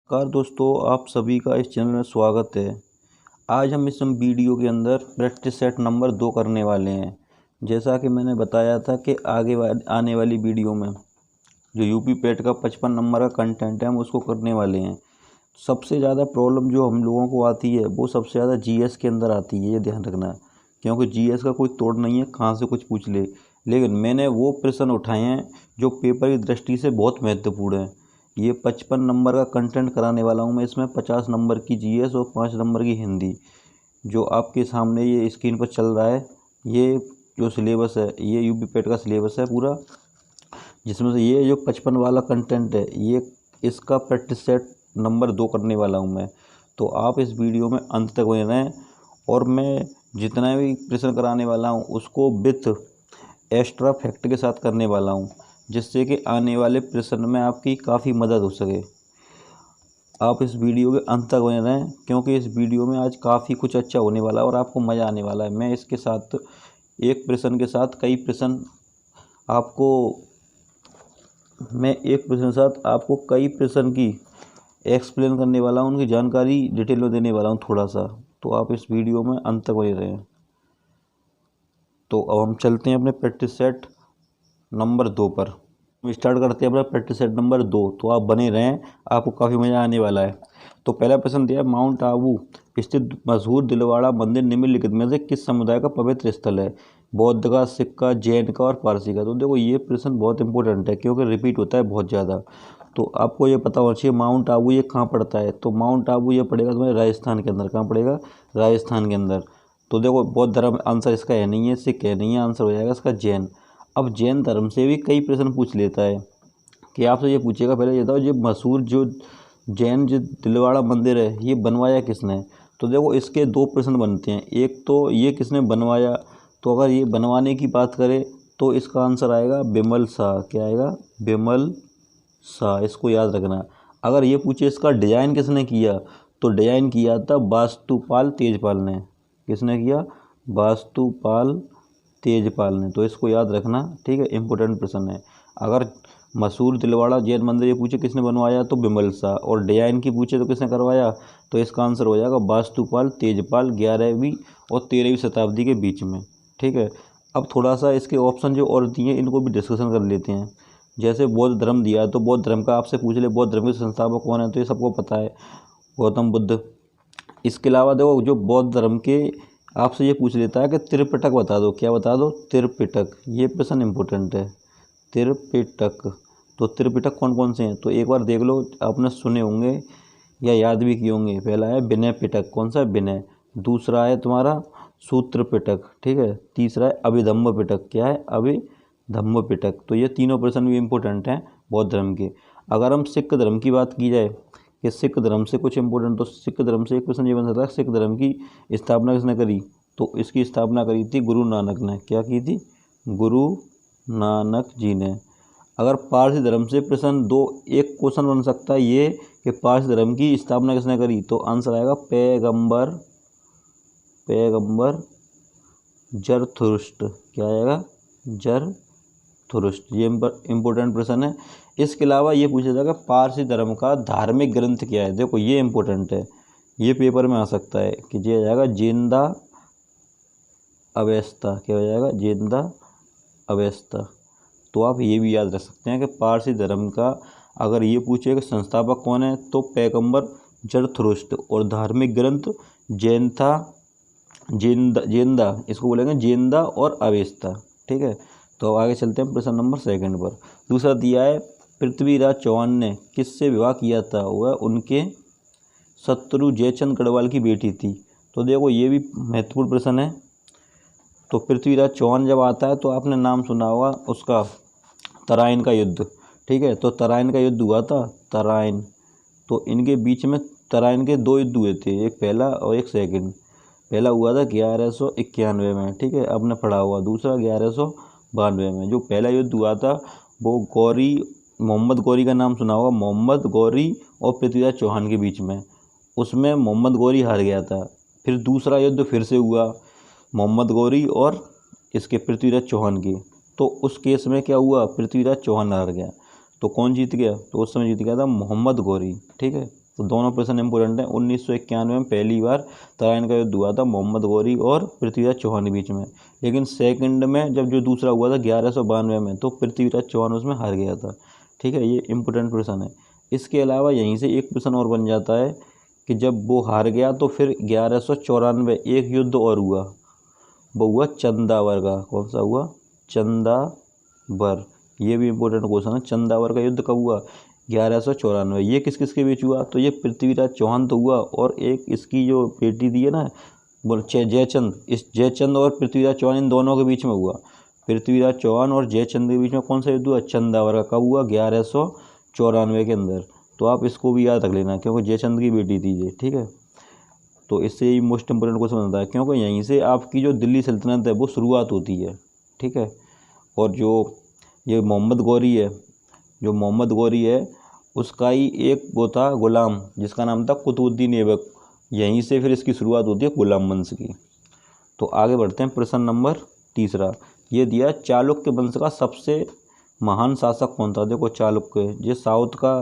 नमस्कार दोस्तों, आप सभी का इस चैनल में स्वागत है। आज हम इस वीडियो के अंदर प्रैक्टिस सेट नंबर 2 करने वाले हैं। जैसा कि मैंने बताया था कि आने वाली वीडियो में जो यूपी पेट का 55 नंबर का कंटेंट है हम उसको करने वाले हैं। सबसे ज़्यादा प्रॉब्लम जो हम लोगों को आती है वो सबसे ज़्यादा जीएस के अंदर आती है, ये ध्यान रखना। क्योंकि जीएस का कोई तोड़ नहीं है, कहाँ से कुछ पूछ ले। लेकिन मैंने वो प्रश्न उठाए हैं जो पेपर की दृष्टि से बहुत महत्वपूर्ण है। ये 55 नंबर का कंटेंट कराने वाला हूँ मैं। इसमें 50 नंबर की जीएस और 5 नंबर की हिंदी, जो आपके सामने ये स्क्रीन पर चल रहा है। ये जो सिलेबस है ये यूपी पेट का सिलेबस है पूरा, जिसमें से ये जो 55 वाला कंटेंट है ये इसका प्रैक्टिस सेट नंबर 2 करने वाला हूँ मैं। तो आप इस वीडियो में अंत तक बने रहें और मैं जितना भी प्रश्न कराने वाला हूँ उसको विथ एक्स्ट्रा फैक्ट के साथ करने वाला हूँ, जिससे कि आने वाले प्रश्न में आपकी काफ़ी मदद हो सके। आप इस वीडियो के अंत तक बने रहें क्योंकि इस वीडियो में आज काफ़ी कुछ अच्छा होने वाला है और आपको मज़ा आने वाला है। मैं इसके साथ एक प्रश्न के साथ कई प्रश्न आपको कई प्रश्न की एक्सप्लेन करने वाला हूँ, उनकी जानकारी डिटेल में देने वाला हूँ थोड़ा सा। तो आप इस वीडियो में अंत तक बने रहें। तो अब हम चलते हैं अपने प्रैक्टिस सेट नंबर 2 पर। हम स्टार्ट करते हैं अपना प्रैक्टिस सेट नंबर 2। तो आप बने रहें, आपको काफ़ी मज़ा आने वाला है। तो पहला प्रश्न दिया, माउंट आबू स्थित मशहूर दिलवाड़ा मंदिर निम्नलिखित में से किस समुदाय का पवित्र स्थल है? बौद्ध का, सिख का, जैन का और पारसी का। तो देखो ये प्रश्न बहुत इंपॉर्टेंट है क्योंकि रिपीट होता है बहुत ज़्यादा। तो आपको ये पता होना चाहिए माउंट आबू ये कहाँ पड़ता है। तो माउंट आबू ये पड़ेगा तुम्हारे राजस्थान के अंदर। कहाँ पड़ेगा? राजस्थान के अंदर। तो देखो बौद्ध धर्म आंसर इसका है नहीं है, सिख है नहीं है, आंसर हो जाएगा इसका जैन। अब जैन धर्म से भी कई प्रश्न पूछ लेता है कि आपसे ये पूछेगा, पहले ये बताओ जो मशहूर जो जैन जो दिलवाड़ा मंदिर है ये बनवाया किसने? तो देखो इसके दो प्रश्न बनते हैं। एक तो ये किसने बनवाया, तो अगर ये बनवाने की बात करें तो इसका आंसर आएगा बिमल शाह। क्या आएगा? बिमल शाह। इसको याद रखना। अगर ये पूछे इसका डिजाइन किसने किया, तो डिजाइन किया था वास्तुपाल तेजपाल ने। किसने किया? वास्तुपाल तेजपाल ने। तो इसको याद रखना, ठीक है, इंपॉर्टेंट प्रश्न है। अगर मशहूर दिलवाड़ा जैन मंदिर ये पूछे किसने बनवाया तो बिमल शाह, और डिजाइन की पूछे तो किसने करवाया, तो इसका आंसर हो जाएगा वास्तुपाल तेजपाल, 11वीं और 13वीं शताब्दी के बीच में। ठीक है। अब थोड़ा सा इसके ऑप्शन जो और दिए इनको भी डिस्कशन कर लेते हैं। जैसे बौद्ध धर्म दिया है तो बौद्ध धर्म का आपसे पूछ ले बौद्ध धर्म के संस्थापक कौन है, तो ये सबको पता है, गौतम बुद्ध। इसके अलावा देखो जो बौद्ध धर्म के आपसे ये पूछ लेता है कि त्रिपिटक बता दो। क्या बता दो? त्रिपिटक। ये प्रश्न इंपॉर्टेंट है। त्रिपिटक। तो त्रिपिटक कौन कौन से हैं, तो एक बार देख लो, आपने सुने होंगे या याद भी किए होंगे। पहला है विनय पिटक। कौन सा? विनय। दूसरा है तुम्हारा सूत्र पिटक। ठीक है। तीसरा है अभिधम्म पिटक। क्या है? अभिधम्म पिटक। तो ये तीनों प्रश्न भी इंपॉर्टेंट हैं बौद्ध धर्म के। अगर हम सिख धर्म की बात की जाए कि सिख धर्म से कुछ इंपॉर्टेंट, तो सिख धर्म से एक प्रश्न ये बन सकता है, सिख धर्म की स्थापना किसने करी? तो इसकी स्थापना करी थी गुरु नानक ने। क्या की थी? गुरु नानक जी ने। अगर पारसी धर्म से प्रश्न दो, एक क्वेश्चन बन सकता है ये कि पारसी धर्म की स्थापना किसने करी, तो आंसर आएगा पैगंबर जरथुरुष्ट। क्या आएगा? जरथुरुष्ट। ये इंपॉर्टेंट प्रश्न है। इसके अलावा ये पूछा जाएगा पारसी धर्म का धार्मिक ग्रंथ क्या है। देखो ये इंपॉर्टेंट है, ये पेपर में आ सकता है कि ये आ जाएगा जिंदा अवेस्ता। क्या हो जाएगा? जिंदा अवेस्ता। तो आप ये भी याद रख सकते हैं कि पारसी धर्म का अगर ये पूछे कि संस्थापक कौन है तो पैगंबर जरथुरुष्ट, और धार्मिक ग्रंथ जैनता जेंदा, इसको बोलेंगे जेंदा और अवेस्ता। ठीक है। तो आगे चलते हैं प्रश्न नंबर 2 पर। दूसरा दिया है पृथ्वीराज चौहान ने किससे विवाह किया था? वह उनके शत्रु जयचंद गढ़वाल की बेटी थी। तो देखो ये भी महत्वपूर्ण प्रश्न है। तो पृथ्वीराज चौहान जब आता है तो आपने नाम सुना होगा उसका, तराइन का युद्ध। ठीक है। तो तराइन का युद्ध हुआ था, तराइन। तो इनके बीच में तराइन के 2 युद्ध हुए थे, एक पहला और एक सेकंड। पहला हुआ था 1191 में। ठीक है, आपने पढ़ा हुआ। दूसरा 1192 में। जो पहला युद्ध हुआ था वो मोहम्मद गौरी का नाम सुना होगा, मोहम्मद गौरी और पृथ्वीराज चौहान के बीच में। उसमें मोहम्मद गौरी हार गया था। फिर दूसरा युद्ध फिर से हुआ मोहम्मद गौरी और इसके पृथ्वीराज चौहान की। तो उस केस में क्या हुआ? पृथ्वीराज चौहान हार गया। तो कौन जीत गया? तो उस समय जीत गया था मोहम्मद गौरी। ठीक है। तो दोनों प्रश्न इंपोर्टेंट हैं। 1991 में पहली बार तराइन का युद्ध हुआ था मोहम्मद गौरी और पृथ्वीराज चौहान के बीच में, लेकिन सेकंड में जब जो दूसरा हुआ था 1192 में, तो पृथ्वीराज चौहान उसमें हार गया था। ठीक है, ये इंपोर्टेंट प्रश्न है। इसके अलावा यहीं से एक प्रश्न और बन जाता है कि जब वो हार गया तो फिर 1194 एक युद्ध और हुआ, वो हुआ चंदावर का। कौन सा हुआ? चंदावर। ये भी इंपॉर्टेंट क्वेश्चन है। चंदावर का युद्ध कब हुआ? 1194। ये किस किस के बीच हुआ? तो ये पृथ्वीराज चौहान तो हुआ, और एक इसकी जो बेटी दी है ना बोल जयचंद, इस जयचंद और पृथ्वीराज चौहान इन दोनों के बीच में हुआ। पृथ्वीराज चौहान और जयचंद के बीच में कौन सा युद्ध हुआ? चंदावर का। कब हुआ? 1194 के अंदर। तो आप इसको भी याद रख लेना, क्योंकि जयचंद की बेटी थी ये। ठीक है, तो इससे ही मोस्ट इंपोर्टेंट क्वेश्चन बनता है, क्योंकि यहीं से आपकी जो दिल्ली सल्तनत है वो शुरुआत होती है। ठीक है, और जो ये मोहम्मद गौरी है, जो मोहम्मद गौरी है उसका ही एक वो था गुलाम, जिसका नाम था कुतुबुद्दीन ऐबक। यहीं से फिर इसकी शुरुआत होती है गुलाम वंश की। तो आगे बढ़ते हैं। प्रश्न नंबर तीसरा ये दिया, चालुक्य वंश का सबसे महान शासक कौन था? देखो चालुक्य ये साउथ का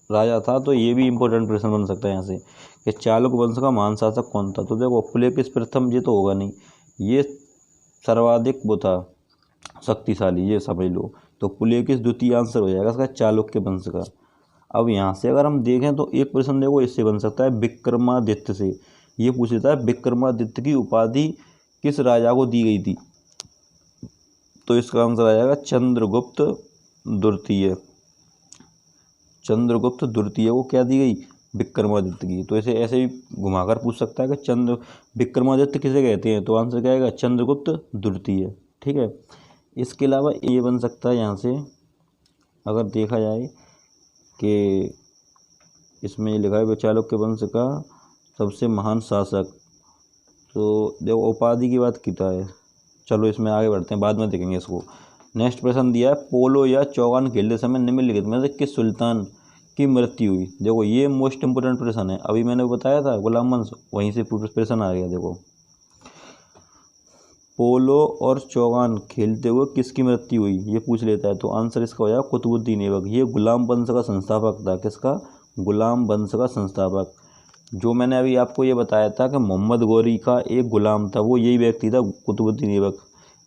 राजा था, तो ये भी इंपॉर्टेंट प्रश्न बन सकता है यहाँ से कि चालुक्य वंश का महान शासक कौन था। तो देखो पुलकेशिन प्रथम ये तो होगा नहीं, ये सर्वाधिक वो था शक्तिशाली, ये समझ लो। तो पुलकेशिन द्वितीय आंसर हो जाएगा इसका चालुक्य वंश का। अब यहाँ से अगर हम देखें तो एक प्रश्न देखो इससे बन सकता है विक्रमादित्य से। ये पूछ लेता है विक्रमादित्य की उपाधि किस राजा को दी गई थी? तो इसका आंसर आ जाएगा चंद्रगुप्त द्वितीय। चंद्रगुप्त द्वितीय को क्या दी गई? विक्रमादित्य की। तो इसे ऐसे भी घुमाकर पूछ सकता है कि विक्रमादित्य किसे कहते हैं? तो आंसर क्या आएगा? चंद्रगुप्त द्वितीय। ठीक है, इसके अलावा ये बन सकता है यहाँ से, अगर देखा जाए कि इसमें ये लिखा है चालुक्य वंश का सबसे महान शासक, तो देखो उपाधि की बात किया है। चलो इसमें आगे बढ़ते हैं, बाद में देखेंगे इसको। नेक्स्ट प्रश्न दिया है, पोलो या चौगान खेलते समय निम्नलिखित में से किस सुल्तान की मृत्यु हुई? देखो ये मोस्ट इंपोर्टेंट प्रश्न है। अभी मैंने बताया था गुलाम वंश, वहीं से प्रश्न आ गया। देखो पोलो और चौगान खेलते हुए किसकी मृत्यु हुई, ये पूछ लेता है। तो आंसर इसका हो जाएगा कुतुबुद्दीन ऐबक। ये गुलाम वंश का संस्थापक था। किसका? गुलाम वंश का संस्थापक। जो मैंने अभी आपको ये बताया था कि मोहम्मद गौरी का एक गुलाम था, वो यही व्यक्ति था कुतुबुद्दीन ऐबक।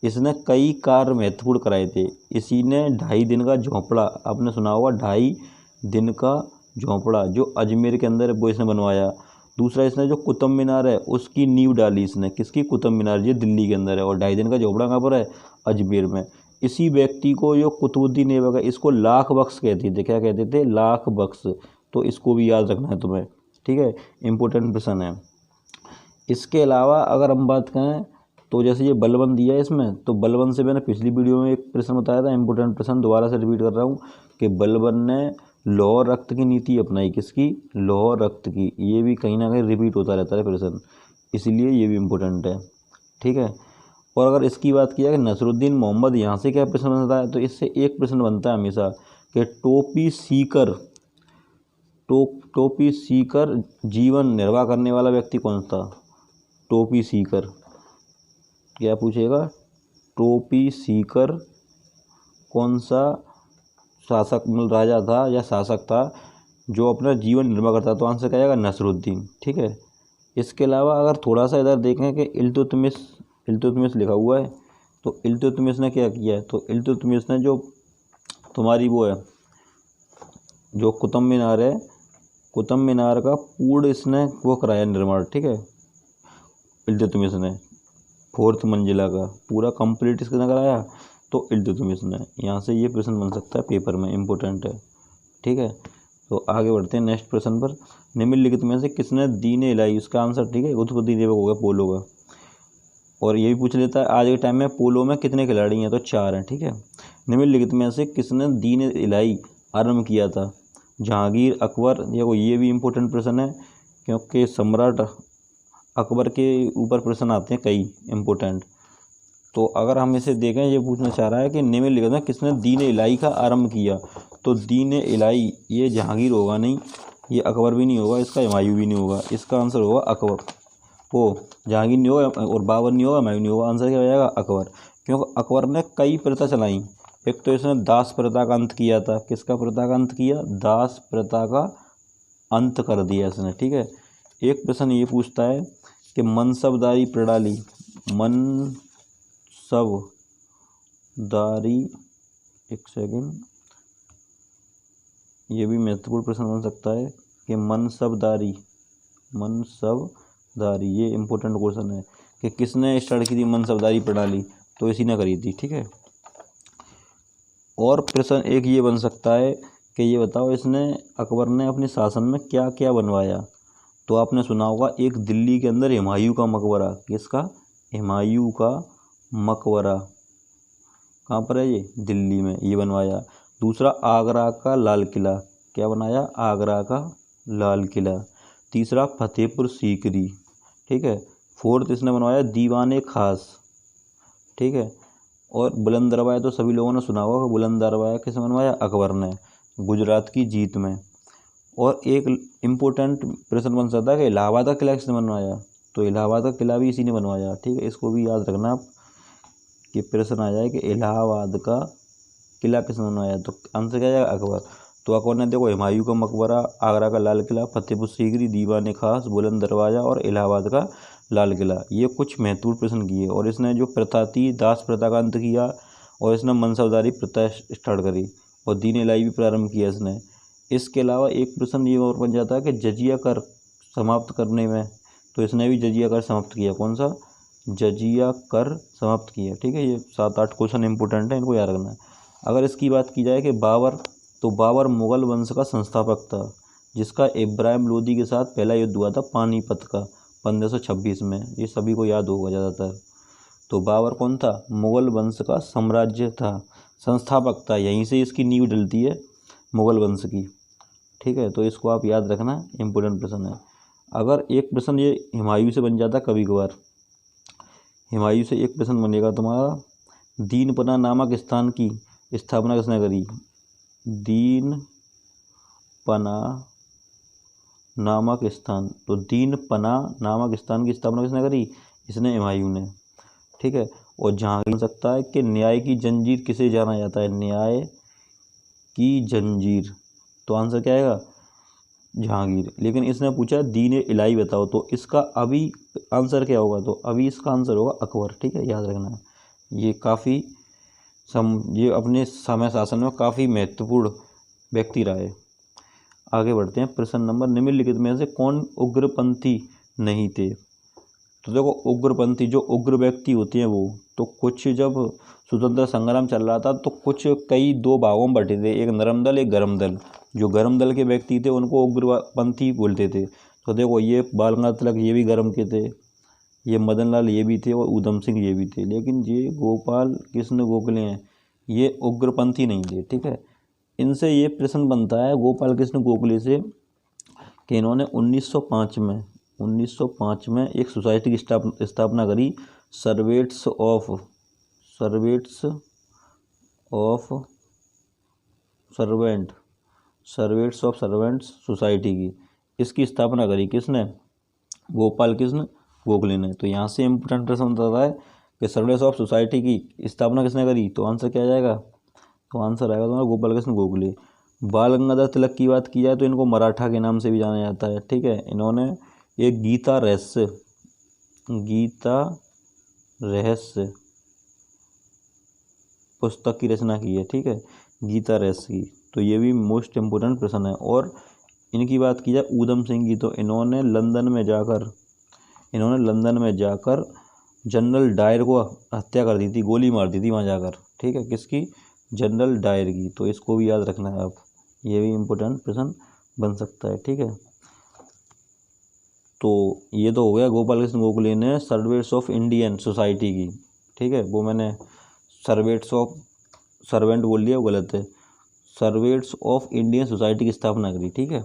इसने कई कार्य महत्वपूर्ण कराए थे। इसी ने 2.5 दिन का झोंपड़ा, आपने सुना होगा 2.5 दिन का झोंपड़ा जो अजमेर के अंदर है, वो इसने बनवाया। दूसरा इसने जो कुतुब मीनार है उसकी नींव डाली इसने। किसकी? कुतुब मीनार, ये दिल्ली के अंदर है। और 2.5 दिन का झोंपड़ा कहाँ पर है? अजमेर में। इसी व्यक्ति को जो कुतुबुद्दीन ऐबक है इसको लाख बख्श कहते थे। क्या कहते थे? लाख बख्श। तो इसको भी याद रखना है तुम्हें। ठीक है, इंपॉर्टेंट प्रश्न है। इसके अलावा अगर हम बात करें तो जैसे ये बलबन दिया है इसमें, तो बलबन से मैंने पिछली वीडियो में एक प्रश्न बताया था, इंपॉर्टेंट प्रश्न दोबारा से रिपीट कर रहा हूँ कि बलबन ने लौह रक्त की नीति अपनाई। किसकी? लौह रक्त की। ये भी कहीं ना कहीं रिपीट होता रहता है प्रश्न, इसलिए ये भी इम्पोर्टेंट है। ठीक है, और अगर इसकी बात की जाए कि नसरुद्दीन मोहम्मद, यहाँ से क्या प्रश्न बनता है? तो इससे एक प्रश्न बनता है हमेशा कि टोपी सीकर जीवन निर्वाह करने वाला व्यक्ति कौन था? टोपी सीकर क्या पूछेगा? टोपी सीकर कौन सा शासक राजा था या शासक था जो अपना जीवन निर्वाह करता? तो आंसर क्या आएगा? नसरुद्दीन। ठीक है, इसके अलावा अगर थोड़ा सा इधर देखें कि इल्तुतमिश लिखा हुआ है, तो इल्तुतमिश ने क्या किया है? तो इल्तुतमिश ने जो तुम्हारी वो है जो कुतुब मीनार है, कुतुब मीनार का पूर्ण इसने वो कराया निर्माण। ठीक है, इल्तुतमिश ने 4th मंजिला का पूरा कंप्लीट इसने कराया, तो इल्तुतमिश ने। यहाँ से ये प्रश्न बन सकता है पेपर में, इम्पोर्टेंट है। ठीक है, तो आगे बढ़ते हैं नेक्स्ट प्रश्न पर। निम्नलिखित में से किसने दीन इलाही? उसका आंसर ठीक है कुतुबुद्दीन ऐबक हो गया पोलो का। और ये भी पूछ लेता है आज के टाइम में पोलो में कितने खिलाड़ी हैं? तो 4 हैं। ठीक है, निम्नलिखित में से किसने दीन इलाही आरंभ किया था? जहांगीर, अकबर। देखो ये भी इम्पोर्टेंट प्रश्न है, क्योंकि सम्राट अकबर के ऊपर प्रश्न आते हैं कई इम्पोर्टेंट। तो अगर हम इसे देखें, ये पूछना चाह रहा है कि निम्नलिखित में किसने दीन इलाही का आरंभ किया? तो दीन इलाही ये जहांगीर होगा नहीं, ये अकबर भी नहीं होगा, इसका हुमायूं भी नहीं होगा। इसका आंसर होगा अकबर। वो जहांगीर नहीं होगा और बाबर नहीं होगा, हुमायूं नहीं होगा। आंसर क्या हो जाएगा? अकबर। क्योंकि अकबर ने कई प्रथा चलाई। एक तो इसने दास प्रथा का अंत किया था। किसका प्रथा का अंत किया? दास प्रथा का अंत कर दिया इसने। ठीक है, एक प्रश्न ये पूछता है कि मनसबदारी प्रणाली, मनसबदारी, एक सेकंड, ये भी महत्वपूर्ण प्रश्न बन सकता है कि मनसबदारी, ये इम्पोर्टेंट क्वेश्चन है कि किसने स्टार्ट की थी मनसबदारी प्रणाली, तो इसी ने करी थी। ठीक है, और प्रश्न एक ये बन सकता है कि ये बताओ अकबर ने अपने शासन में क्या क्या बनवाया। तो आपने सुना होगा एक दिल्ली के अंदर हुमायूं का मकबरा, किसका, हुमायूं का मकबरा, कहाँ पर है ये, दिल्ली में, ये बनवाया। दूसरा आगरा का लाल किला, क्या बनाया, आगरा का लाल किला। तीसरा फतेहपुर सीकरी। ठीक है, फोर्थ इसने बनवाया दीवाने खास। ठीक है, और बुलंद दरवाजा तो सभी लोगों ने सुना होगा, बुलंद दरवाजा किसने बनवाया, अकबर ने, गुजरात की जीत में। और एक इम्पोर्टेंट प्रश्न बन सकता है कि इलाहाबाद का किला किसने बनवाया, तो इलाहाबाद का किला भी इसी ने बनवाया। ठीक है, इसको भी याद रखना आप कि प्रश्न आ जाए कि इलाहाबाद का किला किसने बनवाया, तो आंसर क्या जाएगा, अकबर। तो अकबर ने देखो हुमायूं का मकबरा, आगरा का लाल किला, फतेहपुर सीकरी, दीवाने खास, बुलंद दरवाजा और इलाहाबाद का लाल किला, ये कुछ महत्वपूर्ण प्रश्न किए। और इसने जो प्रथा थी, दास प्रथा का अंत किया, और इसने मनसबदारी प्रथा स्टार्ट करी, और दीन इलाही भी प्रारंभ किया इसने। इसके अलावा एक प्रश्न ये और बन जाता है कि जजिया कर समाप्त करने में, तो इसने भी जजिया कर समाप्त किया, कौन सा, जजिया कर समाप्त किया। ठीक है, ये 7-8 क्वेश्चन इंपॉर्टेंट है, इनको याद रखना है। अगर इसकी बात की जाए कि बाबर, तो बाबर मुगल वंश का संस्थापक था, जिसका इब्राहिम लोदी के साथ पहला युद्ध हुआ था पानीपत का 1526 में, ये सभी को याद होगा ज़्यादातर। तो बाबर कौन था, मुगल वंश का साम्राज्य था, संस्थापक था, यहीं से इसकी नींव डलती है मुगल वंश की। ठीक है, तो इसको आप याद रखना, इम्पोर्टेंट प्रश्न है। अगर एक प्रश्न ये हुमायूं से बन जाता कभी कभार, हुमायूं से एक प्रश्न बनेगा तुम्हारा, दीनपना नामक स्थान की स्थापना किसने करी, दीनपना नामक स्थान, तो दीनपना नामक स्थान की स्थापना किसने करी, इसने हुमायूं ने। ठीक है, और जहांगीर हो सकता है कि न्याय की जंजीर किसे जाना जाता है, न्याय की जंजीर, तो आंसर क्या आएगा, जहांगीर। लेकिन इसने पूछा दीन इलाही बताओ, तो इसका अभी आंसर क्या होगा, तो अभी इसका आंसर होगा अकबर। ठीक है, याद रखना, ये काफ़ी ये अपने समय शासन में काफ़ी महत्वपूर्ण व्यक्ति रहे। आगे बढ़ते हैं, प्रश्न नंबर, निम्नलिखित में से कौन उग्रपंथी नहीं थे। तो देखो उग्रपंथी, जो उग्र व्यक्ति होते हैं वो, तो कुछ जब स्वतंत्रता संग्राम चल रहा था तो कुछ कई दो भागों में बटे थे, एक नरम दल, एक गर्म दल। जो गर्म दल के व्यक्ति थे उनको उग्रपंथी बोलते थे। तो देखो ये बाल गंगाधर तिलक ये भी गर्म के थे, ये मदन लाल ये भी थे, और ऊधम सिंह ये भी थे। लेकिन ये गोपाल कृष्ण गोखले हैं, ये उग्रपंथी नहीं थे। ठीक है, इनसे ये प्रश्न बनता है गोपाल कृष्ण गोखले से कि इन्होंने 1905 में एक सोसाइटी की स्थापना करी, सर्वेंट्स ऑफ सर्वेंट्स सोसाइटी की। इसकी स्थापना करी किसने, गोपाल कृष्ण गोखले ने। तो यहाँ से इम्पोर्टेंट प्रश्न बताता है कि सर्वेंट्स ऑफ सोसाइटी की स्थापना किसने करी, तो आंसर क्या जाएगा, तो आंसर आएगा तुम्हारा गोपाल कृष्ण गोखले। बाल गंगाधर तिलक की बात की जाए तो इनको मराठा के नाम से भी जाना जाता है। ठीक है, इन्होंने एक गीता रहस्य पुस्तक की रचना की है। ठीक है, गीता रहस्य की, तो ये भी मोस्ट इम्पोर्टेंट प्रश्न है। और इनकी बात की जाए ऊधम सिंह की, तो इन्होंने लंदन में जाकर जनरल डायर को हत्या कर दी थी, गोली मार दी थी वहाँ जाकर। ठीक है, किसकी, जनरल डायर की। तो इसको भी याद रखना है आप, ये भी इम्पोर्टेंट प्रश्न बन सकता है। ठीक है, तो ये तो हो गया गोपाल कृष्ण गोखले ने सर्वेंट्स ऑफ इंडियन सोसाइटी की। ठीक है, वो मैंने सर्वेंट बोल दिया, वो गलत है, सर्वेंट्स ऑफ इंडियन सोसाइटी की स्थापना करी। ठीक है,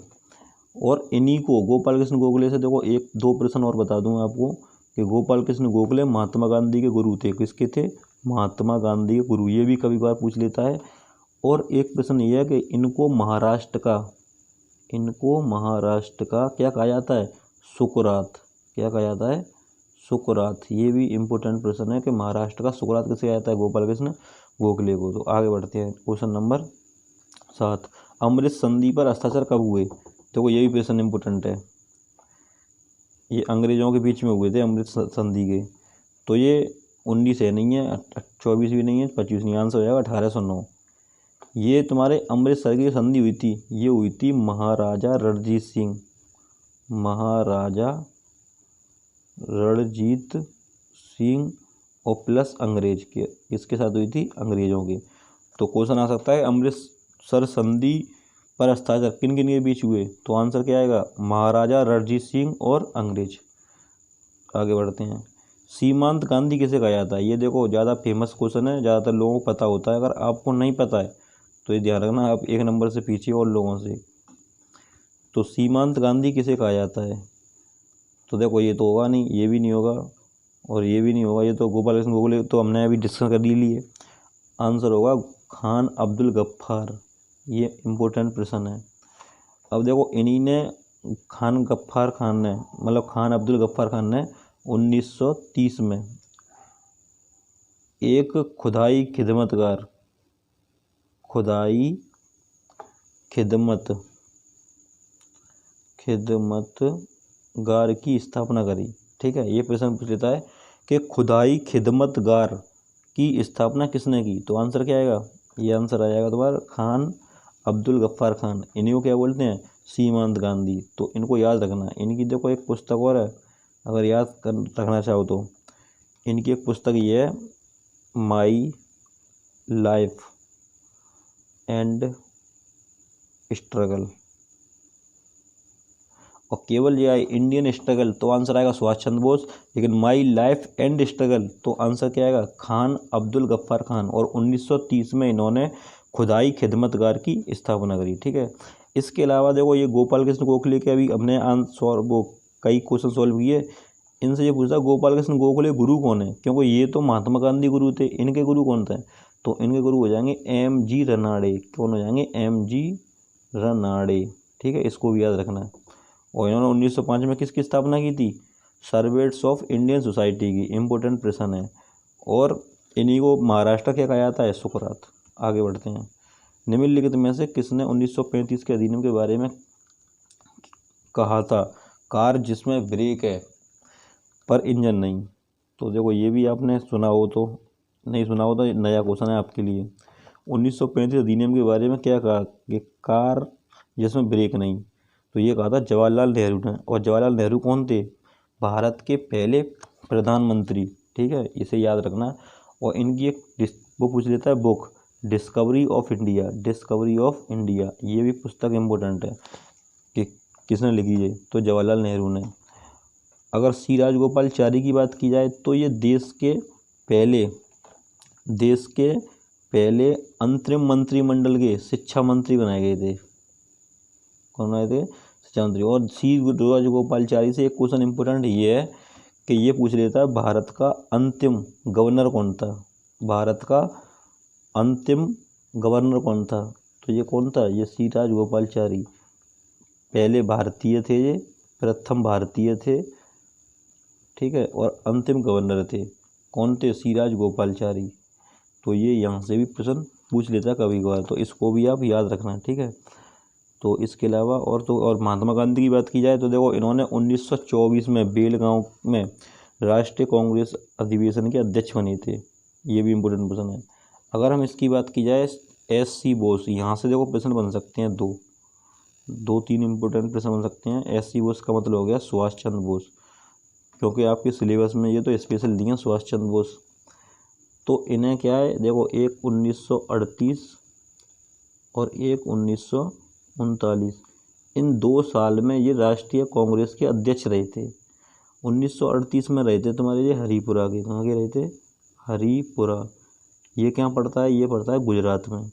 और इन्हीं को गोपाल कृष्ण गोखले से देखो एक दो प्रश्न और बता दूंगा आपको कि गोपाल कृष्ण गोखले महात्मा गांधी के गुरु थे। किसके थे, महात्मा गांधी के गुरु, ये भी कभी बार पूछ लेता है। और एक प्रश्न ये है कि इनको महाराष्ट्र का क्या कहा जाता है, सुकरात, क्या कहा जाता है, सुकरात। ये भी इम्पोर्टेंट प्रश्न है कि महाराष्ट्र का सुकरात किसे कहा जाता है, गोपाल कृष्ण गोखले को। तो आगे बढ़ते हैं, क्वेश्चन नंबर 7, अमृत संधि पर हस्ताक्षर कब हुए, देखो ये भी प्रश्न इम्पोर्टेंट है। ये अंग्रेजों के बीच में हुए थे अमृत संधि के। तो ये 19 है नहीं है, 24 भी नहीं है, 25 नहीं, आंसर हो जाएगा 1809। ये तुम्हारे अमृतसर की संधि हुई थी, ये हुई थी महाराजा रणजीत सिंह, महाराजा रणजीत सिंह और प्लस अंग्रेज के, इसके साथ हुई थी अंग्रेजों के। तो क्वेश्चन आ सकता है अमृतसर संधि पर हस्ताक्षर किन किन के बीच हुए, तो आंसर क्या आएगा, महाराजा रणजीत सिंह और अंग्रेज। आगे बढ़ते हैं। सीमांत गांधी किसे कहा जाता है, ये देखो ज़्यादा फेमस क्वेश्चन है, ज़्यादातर लोगों को पता होता है। अगर आपको नहीं पता है तो ये ध्यान रखना, आप एक नंबर से पीछे और लोगों से। तो सीमांत गांधी किसे कहा जाता है, तो देखो ये तो होगा नहीं, ये भी नहीं होगा और ये भी नहीं होगा, ये तो गोपाल कृष्ण गोखले तो हमने अभी डिस्कस कर लिए। आंसर होगा खान अब्दुल गफ्फार। ये इम्पोर्टेंट प्रश्न है। अब देखो इन्हीं ने खान गफ्फार खान ने, मतलब खान अब्दुल गफ्फार खान ने 1930 में एक खुदाई खिदमतगार की स्थापना करी। ठीक है, ये प्रश्न पूछ लेता है कि खुदाई खिदमतगार की स्थापना किसने की, तो आंसर क्या आएगा, ये आंसर आ जाएगा तुम्हारा खान अब्दुल गफ्फार खान। इन्हीं को क्या बोलते हैं, सीमांत गांधी। तो इनको याद रखना। इनकी देखो एक पुस्तक और है, अगर याद रखना चाहो तो इनकी एक पुस्तक ये है, माई लाइफ एंड स्ट्रगल। और केवल ये आए इंडियन स्ट्रगल तो आंसर आएगा सुभाष चंद्र बोस, लेकिन माई लाइफ एंड स्ट्रगल तो आंसर क्या आएगा, खान अब्दुल गफ्फार खान। और 1930 में इन्होंने खुदाई खिदमतगार की स्थापना करी। ठीक है, इसके अलावा देखो ये गोपाल कृष्ण गोखले के अभी हमने आंसर वो कई क्वेश्चन सॉल्व किए। इनसे ये पूछा गोपाल कृष्ण गोखले गुरु कौन है, क्योंकि ये तो महात्मा गांधी गुरु थे, इनके गुरु कौन थे, तो इनके गुरु हो जाएंगे MG रनाड़े। कौन हो जाएंगे, MG रनाड़े। ठीक है, इसको भी याद रखना है। और इन्होंने 1905 में किसकी स्थापना की थी, सर्वेंट्स ऑफ इंडियन सोसाइटी की। इम्पोर्टेंट प्रश्न है। और इन्हीं को महाराष्ट्र क्या कहा जाता है, सुकरात। आगे बढ़ते हैं। निम्नलिखित में से किसने 1935 के अधिनियम के बारे में कहा था, कार जिसमें ब्रेक है पर इंजन नहीं। तो देखो ये भी आपने सुना हो, तो नहीं सुना हो तो नया क्वेश्चन है आपके लिए। 1935 अधिनियम के बारे में क्या कहा कि कार जिसमें ब्रेक नहीं, तो ये कहा था जवाहरलाल नेहरू ने। और जवाहरलाल नेहरू कौन थे, भारत के पहले प्रधानमंत्री। ठीक है, इसे याद रखना। और इनकी एक वो पूछ लेता है book, discovery of India, discovery of India. ये भी पुस्तक इम्पोर्टेंट है कि किसने लिखी है, तो जवाहरलाल नेहरू ने। अगर सी राजगोपालाचारी की बात की जाए तो ये देश के पहले अंतरिम मंत्रिमंडल के शिक्षा मंत्री बनाए गए थे। कौन बनाए थे, शिक्षा मंत्री। और सी राजगोपालाचारी से एक क्वेश्चन इंपॉर्टेंट ये है कि ये पूछ लेता है भारत का अंतिम गवर्नर कौन था, भारत का अंतिम गवर्नर कौन था, तो ये कौन था, ये सी राजगोपालाचारी। पहले भारतीय थे, ये प्रथम भारतीय थे। ठीक है, और अंतिम गवर्नर थे, कौन थे, सी राजगोपालाचारी। तो ये यहाँ से भी प्रश्न पूछ लेता है कभी कभार, तो इसको भी आप याद रखना। ठीक है, तो इसके अलावा और महात्मा गांधी की बात की जाए तो देखो इन्होंने 1924 में बेलगांव में राष्ट्रीय कांग्रेस अधिवेशन के अध्यक्ष बने थे। ये भी इम्पोर्टेंट प्रश्न है। अगर हम इसकी बात की जाए SC बोस, यहाँ से देखो प्रश्न बन सकते हैं दो तीन इम्पोर्टेंट प्रश्न बन सकते हैं। SC बोस का मतलब हो गया सुभाष चंद्र बोस, क्योंकि आपके सिलेबस में ये तो स्पेशल दिए हैं सुभाष चंद्र बोस। तो इन्हें क्या है, देखो एक 1938 और एक 1939, इन 2 साल में ये राष्ट्रीय कांग्रेस के अध्यक्ष रहे थे। 1938 में रहे थे तुम्हारे ये हरिपुरा के, कहाँ के रहे थे, हरिपुरा। ये क्या पड़ता है, ये पड़ता है गुजरात में।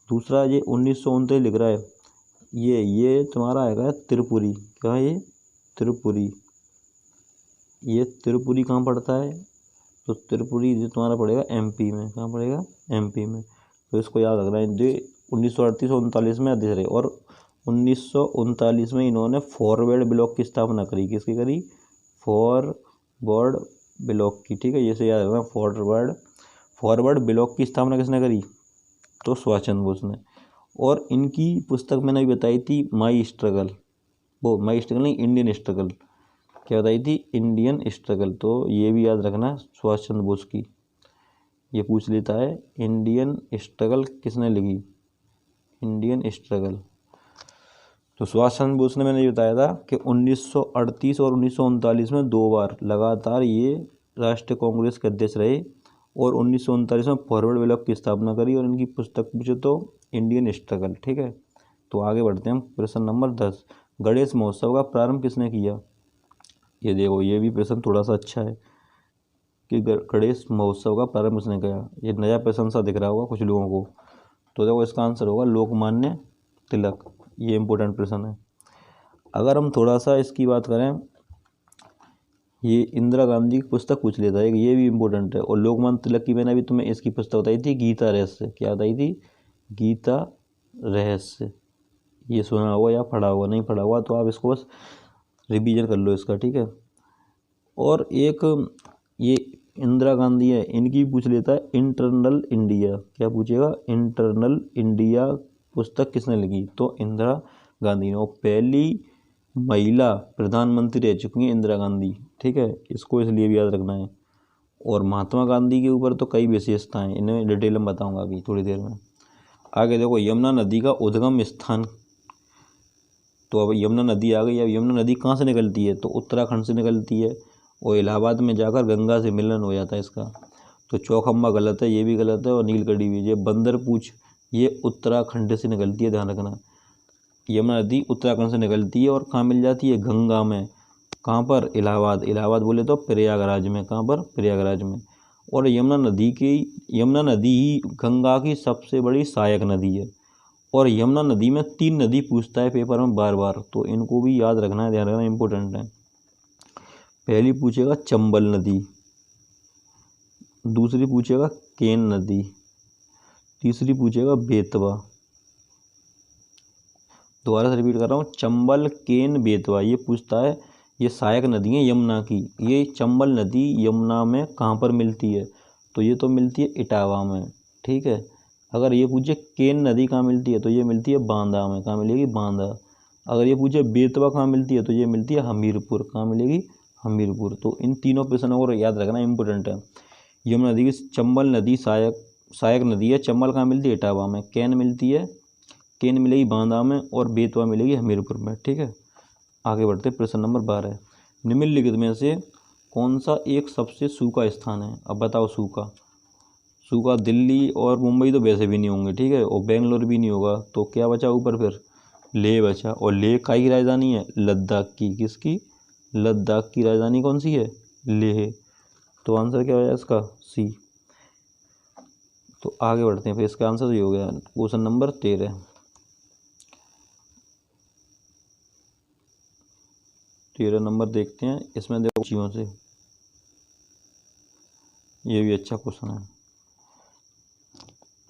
दूसरा ये 1939 लिख रहा है, ये तुम्हारा आएगा त्रिपुरी। क्या है ये, त्रिपुरी। ये त्रिपुरी कहाँ पड़ता है, तो त्रिपुरी ये तुम्हारा पड़ेगा MP में। कहाँ पड़ेगा, MP में। तो इसको याद रखना है। 1938 और 1939 में अध्यक्ष रहे। और 1939 में इन्होंने फॉरवर्ड ब्लॉक की स्थापना करी। किसकी करी, फॉरवर्ड ब्लॉक की। ठीक है, ये से याद रखना, फॉरवर्ड ब्लॉक की स्थापना किसने करी, तो सुभाष चंद्र बोस ने। और इनकी पुस्तक मैंने अभी बताई थी माई स्ट्रगल, वो माई स्ट्रगल नहीं, इंडियन स्ट्रगल। क्या बताई थी? Indian struggle. तो ये भी याद रखना, सुभाष चंद्र बोस की। ये पूछ लेता है इंडियन स्ट्रगल किसने लिखी, इंडियन स्ट्रगल। तो सुभाष चंद्र बोस ने, मैंने ये बताया था कि 1938 और 1939 में 2 बार लगातार ये राष्ट्रीय कांग्रेस के अध्यक्ष रहे और 1939 में फॉरवर्ड ब्लॉक की स्थापना करी। और इनकी पुस्तक पूछे तो इंडियन स्ट्रगल। ठीक है, तो आगे बढ़ते हैं हम। प्रश्न नंबर 10, गणेश महोत्सव का प्रारंभ किसने किया? ये देखो, ये भी प्रश्न थोड़ा सा अच्छा है कि गणेश महोत्सव का प्रारंभ किसने किया। ये नया प्रश्न सा दिख रहा होगा कुछ लोगों को। तो देखो, इसका आंसर होगा लोकमान्य तिलक। ये इम्पोर्टेंट प्रश्न है। अगर हम थोड़ा सा इसकी बात करें, ये इंदिरा गांधी की पुस्तक पूछ लेता है, ये भी इम्पोर्टेंट है। और लोकमान्य तिलक की मैंने अभी तुम्हें इसकी पुस्तक बताई थी, गीता रहस्य। क्या बताई थी? गीता रहस्य। ये सुना होगा या पढ़ा होगा, नहीं पढ़ा होगा तो आप इसको बस रिवीजन कर लो इसका। ठीक है, और एक ये इंदिरा गांधी है, इनकी पूछ लेता है इंटरनल इंडिया। क्या पूछेगा? इंटरनल इंडिया पुस्तक किसने लिखी? तो इंदिरा गांधी ने। और पहली महिला प्रधानमंत्री रह चुकी हैं इंदिरा गांधी। ठीक है, इसको इसलिए भी याद रखना है। और महात्मा गांधी के ऊपर तो कई विशेषताएं, इन्हें डिटेल में बताऊंगा अभी थोड़ी देर में। आगे देखो, यमुना नदी का उद्गम स्थान। तो अब यमुना नदी आ गई। अब यमुना नदी कहाँ से निकलती है? तो उत्तराखंड से निकलती है और इलाहाबाद में जाकर गंगा से मिलन हो जाता है इसका। तो चौखम्बा गलत है, ये भी गलत है। और नीलकड़ी भी। ये बंदरपूछ, ये उत्तराखंड से निकलती है, ध्यान रखना। यमुना नदी उत्तराखंड से निकलती है और कहाँ मिल जाती है? गंगा में। कहाँ पर? इलाहाबाद। इलाहाबाद बोले तो प्रयागराज में। कहाँ पर? प्रयागराज में। और यमुना नदी ही गंगा की सबसे बड़ी सहायक नदी है। और यमुना नदी में 3 नदी पूछता है पेपर में बार बार, तो इनको भी याद रखना है, ध्यान रखना, इंपॉर्टेंट है। पहली पूछेगा चंबल नदी, दूसरी पूछेगा केन नदी, तीसरी पूछेगा बेतवा। दोबारा से रिपीट कर रहा हूँ, चंबल, केन, बेतवा, ये पूछता है। ये सहायक नदी है यमुना की। ये चंबल नदी यमुना में कहाँ पर मिलती है? तो ये तो मिलती है इटावा में। ठीक है, अगर ये पूछे केन नदी कहाँ मिलती है, तो ये मिलती है बांदा में। कहाँ मिलेगी? बांदा। अगर ये पूछे बेतवा कहाँ मिलती है, तो ये मिलती है हमीरपुर। कहाँ मिलेगी? हमीरपुर। तो इन तीनों प्रश्नों को याद रखना, इंपॉर्टेंट है। यमुना नदी की, चंबल नदी सहायक नदी है। चंबल कहाँ मिलती है? इटावा में। केन मिलती है, केन मिलेगी बांदा में, और बेतवा मिलेगी हमीरपुर में। ठीक है, आगे बढ़ते प्रश्न नंबर 12, निम्नलिखित में से कौन सा एक सबसे सूखा स्थान है? अब बताओ, सूखा दिल्ली और मुंबई तो वैसे भी नहीं होंगे। ठीक है, और बेंगलोर भी नहीं होगा। तो क्या बचा ऊपर? फिर लेह बचा। और लेह काई की राजधानी है? लद्दाख की। किसकी? लद्दाख की राजधानी कौन सी है? लेह। तो आंसर क्या हो जाएगा इसका? सी। तो आगे बढ़ते हैं, फिर इसका आंसर तो ये हो गया। क्वेश्चन नंबर 13 नंबर देखते हैं। इसमें देखो चीज़ों से, ये भी अच्छा क्वेश्चन है।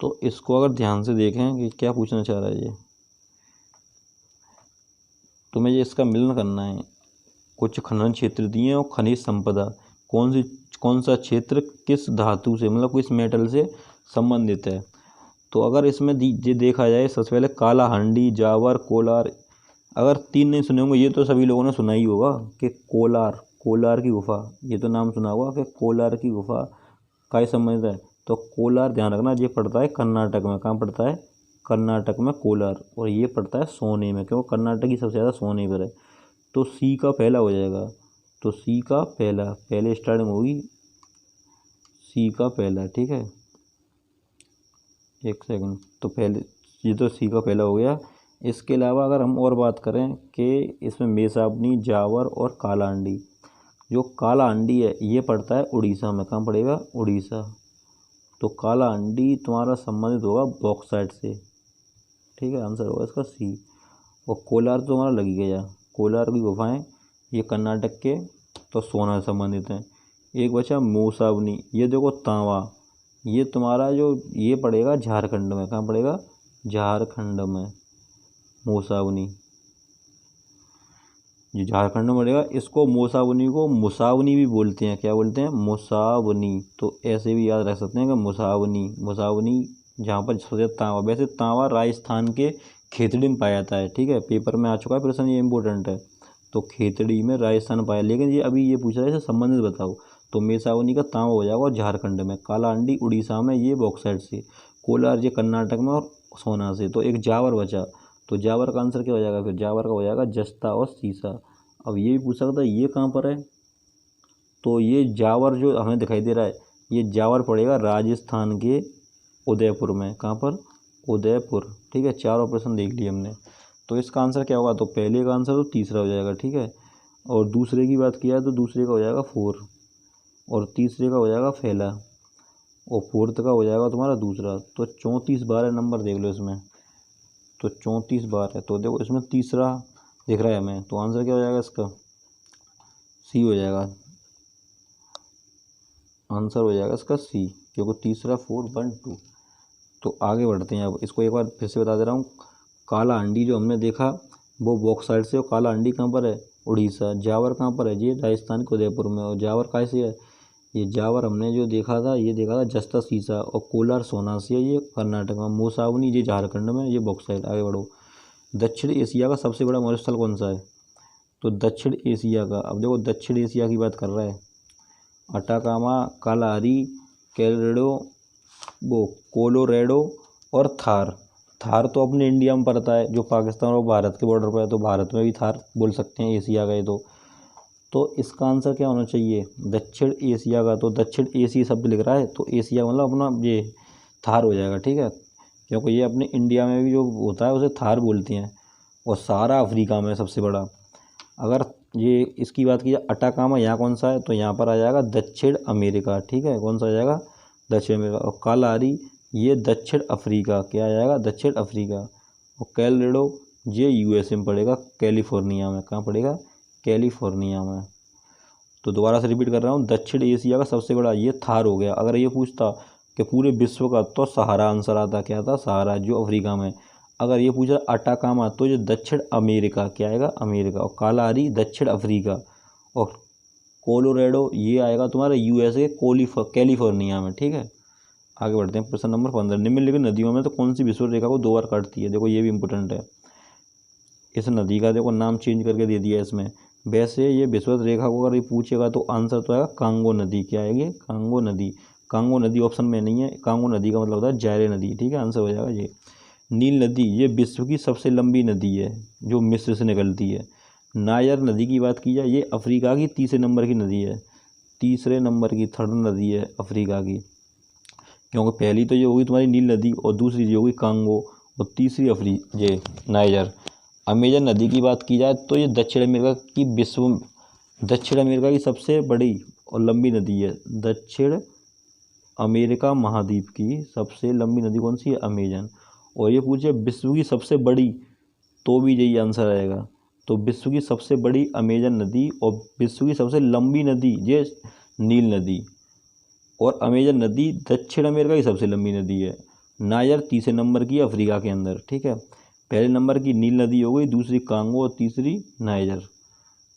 तो इसको अगर ध्यान से देखें कि क्या पूछना चाह रहा है ये, तो मैं ये इसका मिलन करना है। कुछ खनन क्षेत्र दिए हैं और खनिज संपदा, कौन सा क्षेत्र किस धातु से, मतलब किस मेटल से संबंधित है। तो अगर इसमें ये देखा जाए, सबसे पहले काला हांडी, जावर, कोलार। अगर 3 नहीं सुने होंगे, ये तो सभी लोगों ने सुना ही होगा कि कोलार की गुफा, ये तो नाम सुना होगा कि कोलार की गुफा का संबंधित है। तो कोलार, ध्यान रखना, ये पड़ता है कर्नाटक में। कहाँ पड़ता है? कर्नाटक में कोलार। और ये पड़ता है सोने में, क्योंकि कर्नाटक की सबसे ज़्यादा सोने पर है। तो सी का पहला हो जाएगा। तो सी का पहले स्टार्टिंग होगी सी का पहला। ठीक है, एक सेकंड। तो पहले ये तो सी का पहला हो गया। इसके अलावा अगर हम और बात करें कि इसमें मेसाबनी, जावर और काला हांडी। जो काला हांडी है ये पड़ता है उड़ीसा में। कहाँ पड़ेगा? उड़ीसा। तो काला हांडी तुम्हारा संबंधित होगा बॉक्साइट से। ठीक है, आंसर होगा इसका सी। और कोलार तो तुम्हारा लग ही गया। कोलार की गुफाएं ये कर्नाटक के, तो सोना से संबंधित हैं। एक बचा मोसावनी, ये देखो तांबा, ये तुम्हारा जो ये पड़ेगा झारखंड में। कहाँ पड़ेगा? झारखंड में मोसावनी, ये झारखंड में पड़ेगा। इसको मोसावनी को मुसावनी भी बोलते हैं। क्या बोलते हैं? मुसावनी। तो ऐसे भी याद रख सकते हैं कि मुसावनी जहाँ पर सबसे ज़्यादा तांबा, वैसे तांबा राजस्थान के खेतड़ी में पाया जाता है, ठीक है, पेपर में आ चुका है प्रश्न, ये इंपॉर्टेंट है। तो खेतड़ी में राजस्थान पाया, लेकिन ये अभी ये पूछा है इससे संबंधित बताओ। तो मेसावनी का तांबा हो जाएगा और झारखंड में, कालाहांडी उड़ीसा में, ये बॉक्साइट से, कोलार ये कर्नाटक में और सोना से। तो एक जावर बचा, तो जावर का आंसर क्या हो जाएगा फिर, जावर का हो जाएगा जस्ता और सीसा। अब ये भी पूछ सकता है ये कहाँ पर है, तो ये जावर जो हमें दिखाई दे रहा है, ये जावर पड़ेगा राजस्थान के उदयपुर में। कहाँ पर, उदयपुर, ठीक है। 4 ऑपरेशन देख लिए हमने। तो इसका आंसर क्या होगा, तो पहले का आंसर तो तीसरा हो जाएगा, ठीक है। और दूसरे की बात किया तो दूसरे का हो जाएगा 4, और तीसरे का हो जाएगा फैला, और फोर्थ का हो जाएगा तुम्हारा दूसरा। तो 34 बार है, नंबर देख लो इसमें, तो 34 बार है। तो देखो इसमें तीसरा दिख रहा है हमें, तो आंसर क्या हो जाएगा इसका, सी हो जाएगा, आंसर हो जाएगा इसका सी, क्योंकि तीसरा 4 1 2। तो आगे बढ़ते हैं। अब इसको एक बार फिर से बता दे रहा हूँ, कालाहांडी जो हमने देखा वो बॉक्साइट से, और कालाहांडी कहाँ पर है, उड़ीसा। जावर कहाँ पर है, ये राजस्थान के उदयपुर में। और जावर कैसे है, ये जावर हमने जो देखा था, ये देखा था जस्ता सीसा, और कोलार सोना से, ये कर्नाटक में। मोसावनी ये झारखंड में, ये बॉक्साइट। आगे बढ़ो। दक्षिण एशिया का सबसे बड़ा मरुस्थल कौन सा है, तो दक्षिण एशिया का, अब देखो दक्षिण एशिया की बात कर रहा है, अटाकामा, कालाहारी, कैलरेडो, वो कोलोरेडो और थार। थार तो अपने इंडिया में पड़ता है, जो पाकिस्तान और भारत के बॉर्डर पर है, तो भारत में भी थार बोल सकते हैं, एशिया का ये तो इसका आंसर क्या होना चाहिए, दक्षिण एशिया का। तो दक्षिण एशिया शब्द लिख रहा है, तो एशिया मतलब अपना ये थार हो जाएगा, ठीक है, क्योंकि ये अपने इंडिया में भी जो होता है उसे थार बोलते हैं। और सहारा अफ्रीका में सबसे बड़ा। अगर ये इसकी बात की जाए, अटाकामा यहाँ कौन सा है, तो यहाँ पर आ जाएगा दक्षिण अमेरिका, ठीक है, कौन सा आ जाएगा, दक्षिण अमेरिका। और कालाहारी ये दक्षिण अफ्रीका, क्या आ जाएगा, दक्षिण अफ्रीका। और कैलरेडो ये यूएसए में पड़ेगा, कैलिफोर्निया में। कहाँ पड़ेगा, कैलिफोर्निया में। तो दोबारा से रिपीट कर रहा हूँ, दक्षिण एशिया का सबसे बड़ा ये थार हो गया। अगर ये पूछता कि पूरे विश्व का, तो सहारा आंसर आता, क्या था, सहारा, जो अफ्रीका में। अगर ये पूछा अटाकामा, तो ये दक्षिण अमेरिका, क्या आएगा, अमेरिका। और कालाहारी दक्षिण अफ्रीका। और कोलोरेडो ये आएगा तुम्हारा यूएसए, कैलिफोर्निया में, ठीक है। आगे बढ़ते हैं। प्रश्न नंबर 15, निम्नलिखित नदियों में तो कौन सी विषुवत रेखा को 2 बार काटती है। देखो ये भी इंपॉर्टेंट है, इस नदी का देखो नाम चेंज करके दे दिया इसमें। वैसे ये विषुवत रेखा को अगर ये पूछेगा तो आंसर तो आएगा कांगो नदी। क्या आएगी, कांगो नदी। कांगो नदी ऑप्शन में नहीं है, कांगो नदी का मतलब होता है जायरे नदी, ठीक है, आंसर हो जाएगा ये। नील नदी ये विश्व की सबसे लंबी नदी है, जो मिस्र से निकलती है। नायर नदी की बात की जाए, ये अफ्रीका की तीसरे नंबर की नदी है, तीसरे नंबर की, थर्ड नदी है अफ्रीका की। क्योंकि पहली तो ये होगी तुम्हारी नील नदी, और दूसरी ये होगी कांगो, और तीसरी ये नाइजर। अमेजन नदी की बात की जाए तो ये दक्षिण अमेरिका की सबसे बड़ी और लंबी नदी है। दक्षिण अमेरिका महाद्वीप की सबसे लंबी नदी कौन सी है, अमेजन। और ये पूछे विश्व की सबसे बड़ी, तो भी यही आंसर आएगा। तो विश्व की सबसे बड़ी अमेजन नदी, और विश्व की सबसे लंबी नदी ये नील नदी। और अमेजन नदी दक्षिण अमेरिका की सबसे लंबी नदी है। नायर तीसरे नंबर की अफ्रीका के अंदर, ठीक है। पहले नंबर की नील नदी हो गई, दूसरी कांगो, और तीसरी नाइजर।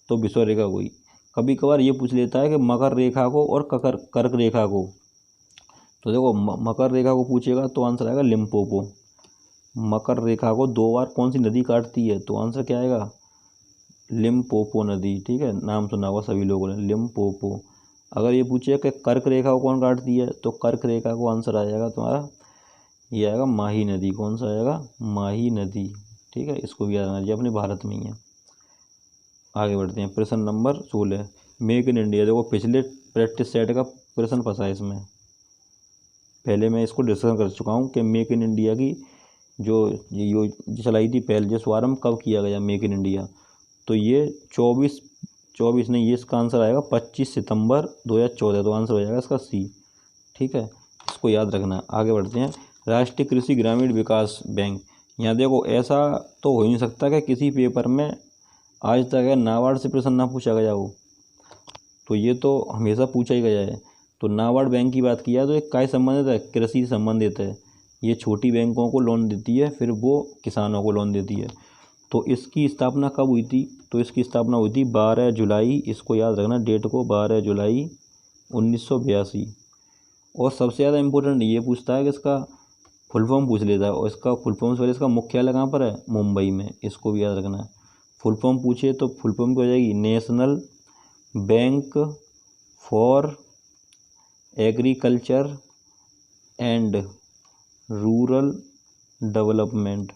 तो विषुव रेखा हुई। कभी कभार ये पूछ लेता है कि मकर रेखा को और कर्क रेखा को। तो देखो मकर रेखा को पूछेगा तो आंसर आएगा लिम्पोपो। मकर रेखा को 2 बार कौन सी नदी काटती है, तो आंसर क्या आएगा, लिम्पोपो नदी, ठीक है, नाम सुना होगा सभी लोगों ने, लिम्पोपो। अगर ये पूछे कि कर्क रेखा को कौन काटती है, तो कर्क रेखा को आंसर आ जाएगा तुम्हारा, ये आएगा माही नदी। कौन सा आएगा, माही नदी, ठीक है, इसको भी याद रखना, ये अपने भारत में ही है। आगे बढ़ते हैं। प्रश्न नंबर 16, मेक इन इंडिया। देखो पिछले प्रैक्टिस सेट का प्रश्न फंसा है इसमें, पहले मैं इसको डिस्कस कर चुका हूँ कि मेक इन इंडिया की जो चलाई थी पहले, जो शुभारंभ कब किया गया मेक इन इंडिया, तो ये 24 नहीं, ये इसका आंसर आएगा 25 सितंबर 2014। तो आंसर हो जाएगा इसका सी, ठीक है, इसको याद रखना। आगे बढ़ते हैं। राष्ट्रीय कृषि ग्रामीण विकास बैंक। यहाँ देखो ऐसा तो हो ही नहीं सकता कि किसी पेपर में आज तक है नाबार्ड से प्रश्न ना पूछा गया हो, तो ये तो हमेशा पूछा ही गया है। तो नाबार्ड बैंक की बात किया तो एक काय संबंधित है, कृषि से संबंधित है। ये छोटी बैंकों को लोन देती है, फिर वो किसानों को लोन देती है। तो इसकी स्थापना कब हुई थी, तो इसकी स्थापना हुई थी 12 जुलाई, इसको याद रखना डेट को, 12 जुलाई 1982। और सबसे ज़्यादा इम्पोर्टेंट ये पूछता है कि इसका फुल फॉर्म पूछ लेता है, और इसका फुल फॉर्म से पहले इसका मुख्यालय कहाँ पर है, मुंबई में, इसको भी याद रखना है। फुल फॉर्म पूछे तो फुल फॉर्म क्या हो जाएगी, national bank for agriculture and rural development.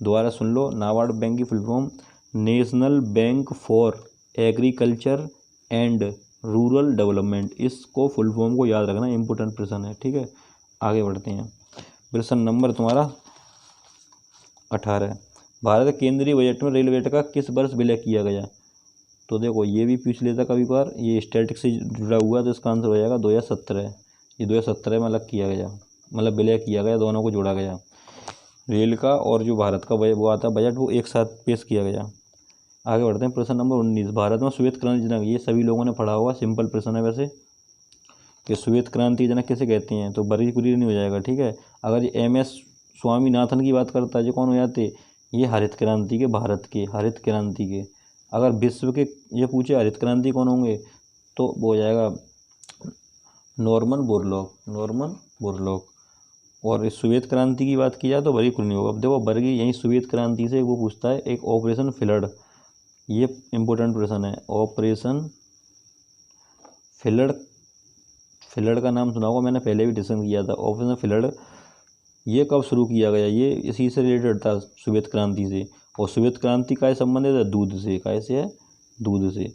दोबारा सुन लो, नाबार्ड बैंक की full form national bank for agriculture and rural development. इसको फुल फॉर्म को याद रखना, इंपॉर्टेंट प्रश्न है, ठीक है। आगे बढ़ते हैं, प्रश्न नंबर तुम्हारा 18। भारत केंद्रीय बजट में रेल बजट का किस वर्ष विलय किया गया। तो देखो ये भी पूछ लेता कभी बार, ये स्टैटिक से जुड़ा हुआ, तो इसका आंसर हो जाएगा 2017। ये 2017 में अलग किया गया, मतलब विलय किया गया, दोनों को जोड़ा गया। रेल का और जो भारत का वो आता बजट, वो एक साथ पेश किया गया। आगे बढ़ते हैं, प्रश्न नंबर 19। भारत में श्वेत क्रांति जनक, ये सभी लोगों ने पढ़ा होगा, सिंपल प्रश्न है वैसे, कि श्वेत क्रांति जनक किसे कहते हैं, तो बड़ी कुरी नहीं हो जाएगा, ठीक है। अगर ये MS स्वामीनाथन की बात करता है, जो कौन हो जाते, ये हरित क्रांति के, भारत के हरित क्रांति के। अगर विश्व के ये पूछे हरित क्रांति कौन होंगे, तो वो हो जाएगा नॉर्मन बोरलॉग। और इस श्वेत क्रांति की बात की जाए तो बड़ी कुल नहीं होगा। अब देखो वर्गीय यही श्वेत क्रांति से वो पूछता है, एक ऑपरेशन फ्लड, ये इंपॉर्टेंट प्रश्न है, ऑपरेशन फ्लड का नाम सुना होगा, मैंने पहले भी डिस्कस किया था। ऑपरेशन फ्लड ये कब शुरू किया गया, ये इसी से रिलेटेड था, श्वेत क्रांति से। और श्वेत क्रांति का संबंधित है दूध से, कैसे है, दूध से।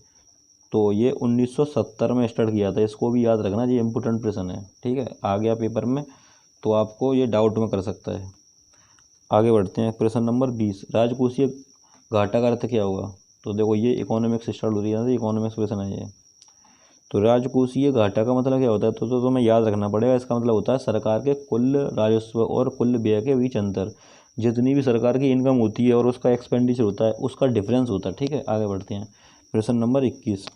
तो ये 1970 में स्टार्ट किया था, इसको भी याद रखना, ये इंपॉर्टेंट प्रश्न है, ठीक है। आ गया पेपर में तो आपको ये डाउट में कर सकता है। आगे बढ़ते हैं, प्रश्न नंबर 20। राजकोषीय घाटा का अर्थ क्या होगा। तो देखो ये इकोनॉमिक्स से स्टार्ट हो रही है, इकोनॉमिक्स प्रश्न है ये। तो राजकोषीय घाटा का मतलब क्या होता है, तो तुम्हें याद रखना पड़ेगा। इसका मतलब होता है सरकार के कुल राजस्व और कुल व्यय के बीच अंतर। जितनी भी सरकार की इनकम होती है और उसका एक्सपेंडिचर होता है, उसका डिफरेंस होता है, ठीक है। आगे बढ़ते हैं, प्रश्न नंबर 21।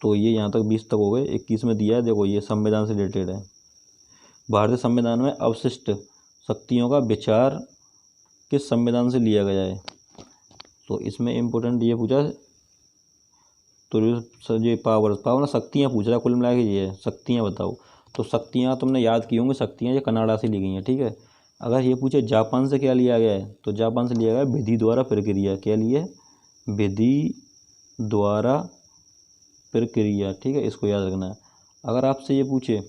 तो ये यहाँ तक 20 तक हो गए। 21 में दिया है, देखो ये संविधान से रिलेटेड है। भारतीय संविधान में अवशिष्ट शक्तियों का विचार किस संविधान से लिया गया है। तो इसमें इम्पोर्टेंट ये पूछा, तो ये पावर शक्तियाँ पूछ रहा, कुल मिला के ये है, शक्तियाँ बताओ। तो शक्तियाँ तुमने याद की होंगी, शक्तियाँ ये कनाडा से ली गई हैं, ठीक है। अगर ये पूछे जापान से क्या लिया गया है, तो जापान से लिया गया है विधि द्वारा प्रक्रिया। क्या लिए, विधि द्वारा प्रक्रिया, ठीक है, इसको याद रखना है। अगर आपसे ये पूछे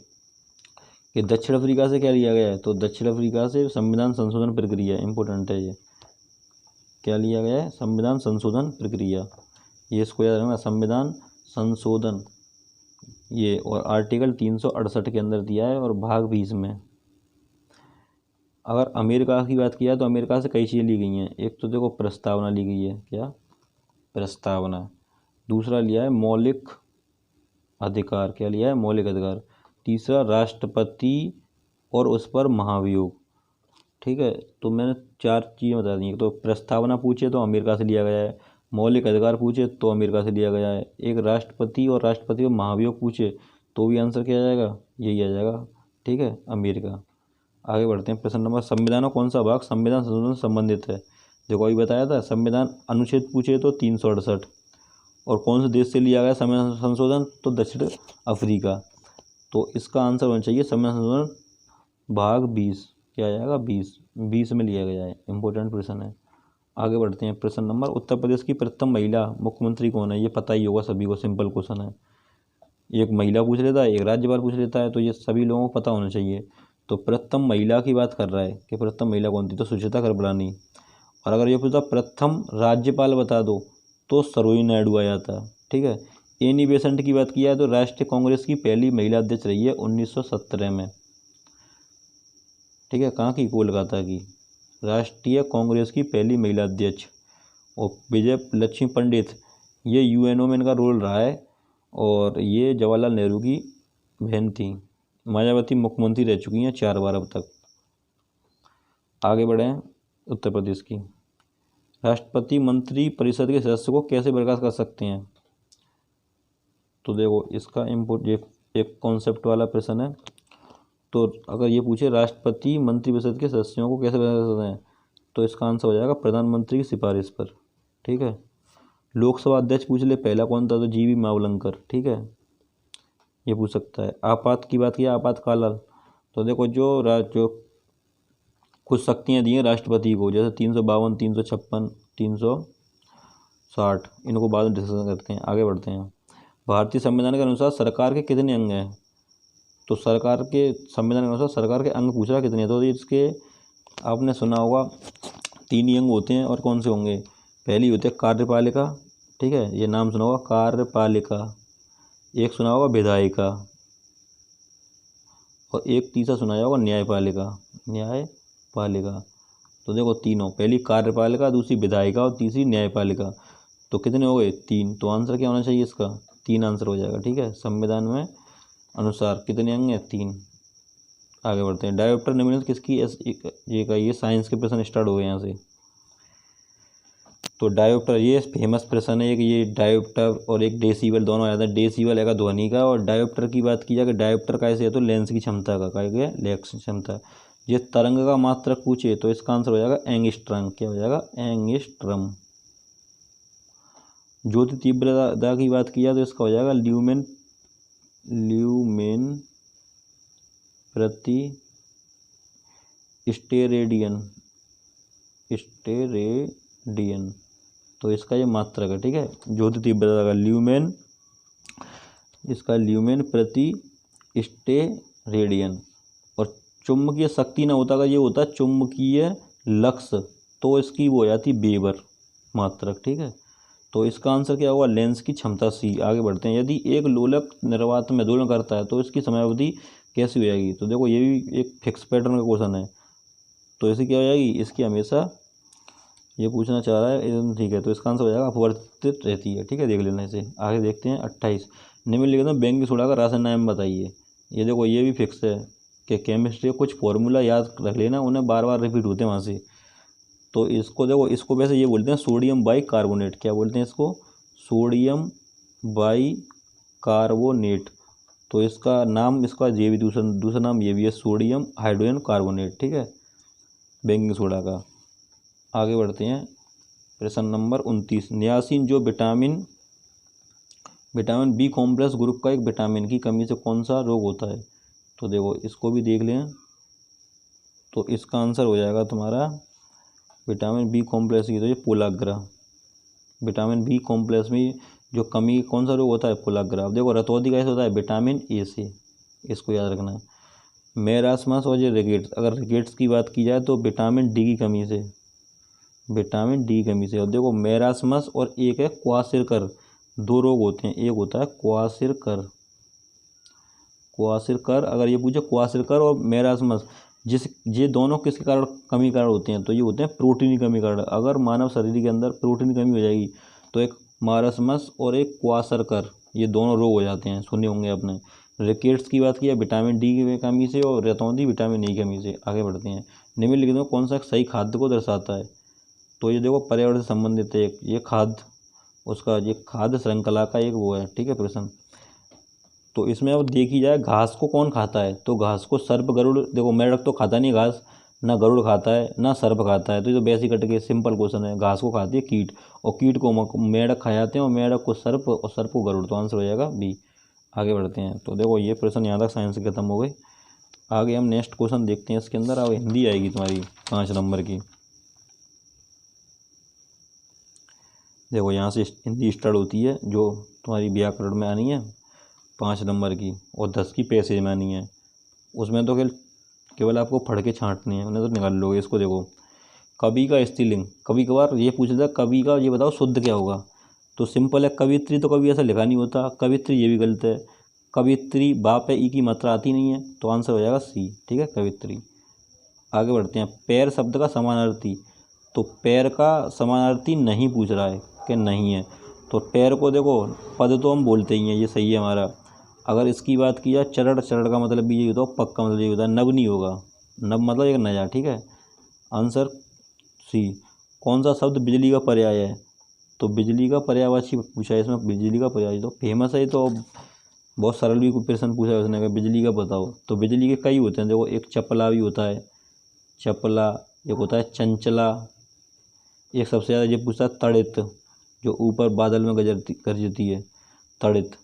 कि दक्षिण अफ्रीका से क्या लिया गया है, तो दक्षिण अफ्रीका से संविधान संशोधन प्रक्रिया, इंपॉर्टेंट है ये। क्या लिया गया है, संविधान संशोधन प्रक्रिया, ये इसको याद रखना, संविधान संशोधन ये। और आर्टिकल 368 के अंदर दिया है, और भाग 20 में। अगर अमेरिका की बात किया तो अमेरिका से कई चीज़ें ली गई हैं। एक तो देखो प्रस्तावना ली गई है, क्या प्रस्तावना। दूसरा लिया है मौलिक अधिकार, क्या लिया है, मौलिक अधिकार। तीसरा राष्ट्रपति और उस पर महाभियोग, ठीक है। तो मैंने 4 चीज़ें बता दी। तो प्रस्तावना पूछे तो अमेरिका से लिया गया है, मौलिक अधिकार पूछे तो अमेरिका से लिया गया है, एक राष्ट्रपति और राष्ट्रपति को महाभियोग पूछे तो भी आंसर क्या आ जाएगा, यही आ जाएगा, ठीक है, अमेरिका। आगे बढ़ते हैं, प्रश्न नंबर। संविधान का कौन सा भाग संविधान संशोधन से संबंधित है। देखो अभी बताया था, संविधान अनुच्छेद पूछे तो 368। और कौन से देश से लिया गया संविधान संशोधन, तो दक्षिण अफ्रीका। तो इसका आंसर होना चाहिए संविधान संशोधन भाग 20, क्या आ जाएगा, 20 में लिया गया है, इंपॉर्टेंट प्रश्न है। आगे बढ़ते हैं, प्रश्न नंबर। उत्तर प्रदेश की प्रथम महिला मुख्यमंत्री कौन है, ये पता ही होगा सभी को, सिंपल क्वेश्चन है। एक महिला पूछ लेता है, एक राज्यपाल पूछ लेता है, तो ये सभी लोगों को पता होना चाहिए। तो प्रथम महिला की बात कर रहा है कि प्रथम महिला कौन थी, तो सुचित्रा कृपलानी। और अगर ये पूछता प्रथम राज्यपाल बता दो, तो सरोजिनी नायडू आ जाता, ठीक है। एनी बेसेंट की बात किया है तो राष्ट्रीय कांग्रेस की पहली महिला अध्यक्ष रही है 1917 में, ठीक है। कहाँ की, कोलकाता की, राष्ट्रीय कांग्रेस की पहली महिला अध्यक्ष। और विजय लक्ष्मी पंडित, ये UNO में इनका रोल रहा है, और ये जवाहरलाल नेहरू की बहन थी। मायावती मुख्यमंत्री रह चुकी हैं 4 बार अब तक। आगे बढ़ें, उत्तर प्रदेश की। राष्ट्रपति मंत्री परिषद के सदस्य को कैसे बर्खास्त कर सकते हैं। तो देखो इसका एक कॉन्सेप्ट वाला प्रश्न है। तो अगर ये पूछे राष्ट्रपति मंत्रिपरिषद के सदस्यों को कैसे बर्खास्त कर सकते हैं, तो इसका आंसर हो जाएगा प्रधानमंत्री की सिफारिश पर, ठीक है। लोकसभा अध्यक्ष पूछ ले पहला कौन था, तो GV मावलंकर, ठीक है, ये पूछ सकता है। आपात की बात किया, आपातकाल, तो देखो जो कुछ शक्तियाँ दी हैं राष्ट्रपति को, जैसे 352, 356, 360, इनको बाद में डिस्कशन करते हैं। आगे बढ़ते हैं। भारतीय संविधान के अनुसार सरकार के कितने अंग हैं? तो सरकार के संविधान के अनुसार सरकार के अंग पूछ रहा कितने हैं, तो इसके आपने सुना होगा 3 ही अंग होते हैं। और कौन से होंगे? पहली होती है कार्यपालिका, ठीक है, ये नाम सुना होगा कार्यपालिका। एक सुना होगा विधायिका, और एक तीसरा सुनाया होगा न्यायपालिका। न्यायपालिका। तो देखो तीनों, पहली कार्यपालिका, दूसरी विधायिका और तीसरी न्यायपालिका। तो कितने हो गए? 3। तो आंसर क्या होना चाहिए इसका? 3 आंसर हो जाएगा, ठीक है। संविधान में अनुसार कितने अंग हैं? 3। आगे बढ़ते हैं। डायोप्टर निम्नलिखित किसकी ये साइंस के प्रश्न स्टार्ट हो गए यहाँ से। तो डायोप्टर, ये फेमस प्रश्न है। एक ये डायोप्टर और एक डेसिबल, दोनों आ जाता है। डेसिबल है ध्वनि का, और डायोप्टर की बात की जाए, डायोप्टर कैसे है तो लेंस की क्षमता का, क्या लेंस की क्षमता। ये तरंग का मात्रक पूछे तो इसका आंसर हो जाएगा एंगस्ट्रम। क्या हो जाएगा? एंगस्ट्रम। ज्योति तीव्रता की बात की जाए तो इसका हो जाएगा ल्यूमेन प्रति स्टेरेडियन। तो इसका ये मात्रक है, ठीक है। ज्योति तीव्रता का ल्यूमेन, इसका ल्यूमेन प्रति स्टेरेडियन। और चुंबकीय शक्ति ना होता, अगर ये होता चुंबकीय लक्स, तो इसकी वो हो जाती वेबर मात्रक, ठीक है। तो इसका आंसर क्या होगा? लेंस की क्षमता सी। आगे बढ़ते हैं। यदि एक लोलक निर्वात में दोलन करता है तो इसकी समयावधि कैसी हो जाएगी? तो देखो ये भी एक फिक्स पैटर्न का क्वेश्चन है। तो इसकी क्या हो जाएगी? इसकी हमेशा ये पूछना चाह रहा है एकदम, ठीक है। तो इसका आंसर हो जाएगा अपवर्तित रहती है, ठीक है। देख लेना इसे। आगे देखते हैं। 28 निम्नलिखित में बेंगिन सोडा का रासायनिक नाम बताइए। ये देखो ये भी फिक्स है कि केमिस्ट्री के कुछ फॉर्मूला याद रख लेना, उन्हें बार बार रिपीट होते हैं वहाँ से। तो इसको देखो, इसको वैसे ये बोलते हैं सोडियम बाइकार्बोनेट। क्या बोलते हैं इसको? Sodium bicarbonate. तो इसका नाम, इसका ये भी दूसरा नाम ये भी है, सोडियम हाइड्रोजन कार्बोनेट, ठीक है, बेकिंग सोडा का। आगे बढ़ते हैं। प्रश्न नंबर 29 नियासिन जो विटामिन बी कॉम्प्लेक्स ग्रुप का एक विटामिन की कमी से कौन सा रोग होता है? तो देखो इसको भी देख लें। तो इसका आंसर हो जाएगा तुम्हारा विटामिन बी कॉम्प्लेक्स की, तो ये पोलाग्रा। विटामिन बी कॉम्प्लेक्स में जो कमी कौन सा रोग होता है? पोलाग्रा। अब देखो रतौंधी कैसे होता है? विटामिन ए से, इसको याद रखना है। मेरास्मस और ये रिकेट्स, अगर रिकेट्स की बात की जाए तो विटामिन डी की कमी से, विटामिन डी की कमी से। और देखो मेरास्मस और एक है क्वासिरकर, 2 रोग होते हैं। एक होता है क्वासिरकर, अगर ये पूछे क्वासिरकर और मेरास्मस, ये दोनों किसके कारण कमी कारण होते हैं? तो ये होते हैं प्रोटीन की कमी कारण। अगर मानव शरीर के अंदर प्रोटीन की कमी हो जाएगी तो एक मारास्मस और एक क्वासरकर, ये दोनों रोग हो जाते हैं, सुने होंगे आपने। रिकेट्स की बात की है विटामिन डी की कमी से, और रतौंधी विटामिन ई की कमी से। आगे बढ़ते हैं। निम्नलिखित में कौन सा सही खाद्य को दर्शाता है? तो ये देखो पर्यावरण से संबंधित है, ये खाद्य, उसका ये खाद्य श्रृंखला का एक वो है, ठीक है, प्रश्न। तो इसमें अब देखी जाए घास को कौन खाता है? तो घास को सर्प, गरुड़, देखो मेढक तो खाता नहीं घास, ना गरुड़ खाता है ना सर्प खाता है। तो ये तो वैसे ही कट के सिंपल क्वेश्चन है। घास को खाती है कीट, और कीट को मेढक खा जाते हैं, और मेढक को सर्प, और सर्प को गरुड़। तो आंसर हो जाएगा बी। आगे बढ़ते हैं। तो देखो ये प्रश्न यहाँ तक साइंस के खत्म हो गए। आगे हम नेक्स्ट क्वेश्चन देखते हैं। इसके अंदर अब हिंदी आएगी तुम्हारी 5 नंबर की। देखो यहाँ से हिंदी स्टार्ट होती है, जो तुम्हारी व्याकरण में आनी है 5 नंबर की, और 10 की पैसेज में आनी है। उसमें तो केवल आपको पढ़ के छांटनी है, उन्हें तो निकाल लोगे। इसको देखो, कवि का स्त्रीलिंग, कभी कभार ये पूछ लेता कवि का ये बताओ शुद्ध क्या होगा? तो सिंपल है कवित्री, तो कभी ऐसा लिखा नहीं होता। कवित्री ये भी गलत है। कवित्री बाप है, ई की मात्रा आती नहीं है, तो आंसर हो जाएगा सी, ठीक है, कवित्री। आगे बढ़ते हैं। पैर शब्द का समानार्थी, तो पैर का समानार्थी नहीं पूछ रहा है कि नहीं है। तो पैर को देखो पद तो हम बोलते ही हैं, ये सही है हमारा। अगर इसकी बात की जाए चरण, चरण का मतलब भी यही होता है, पग का मतलब यही होता है, नब नहीं होगा, नब मतलब एक नया, ठीक है। Answer C. कौन सा शब्द बिजली का पर्याय है? तो बिजली का पर्यायवाची पूछा है इसमें, बिजली का पर्याय तो फेमस है, तो बहुत सरल भी प्रश्न पूछा है उसने, बिजली का बताओ। तो बिजली के कई होते हैं, देखो एक चपला भी होता है, चपला, एक होता है चंचला, एक सबसे ज़्यादा ये पूछता है तड़ित, जो ऊपर बादल में गरजती है, तड़ित,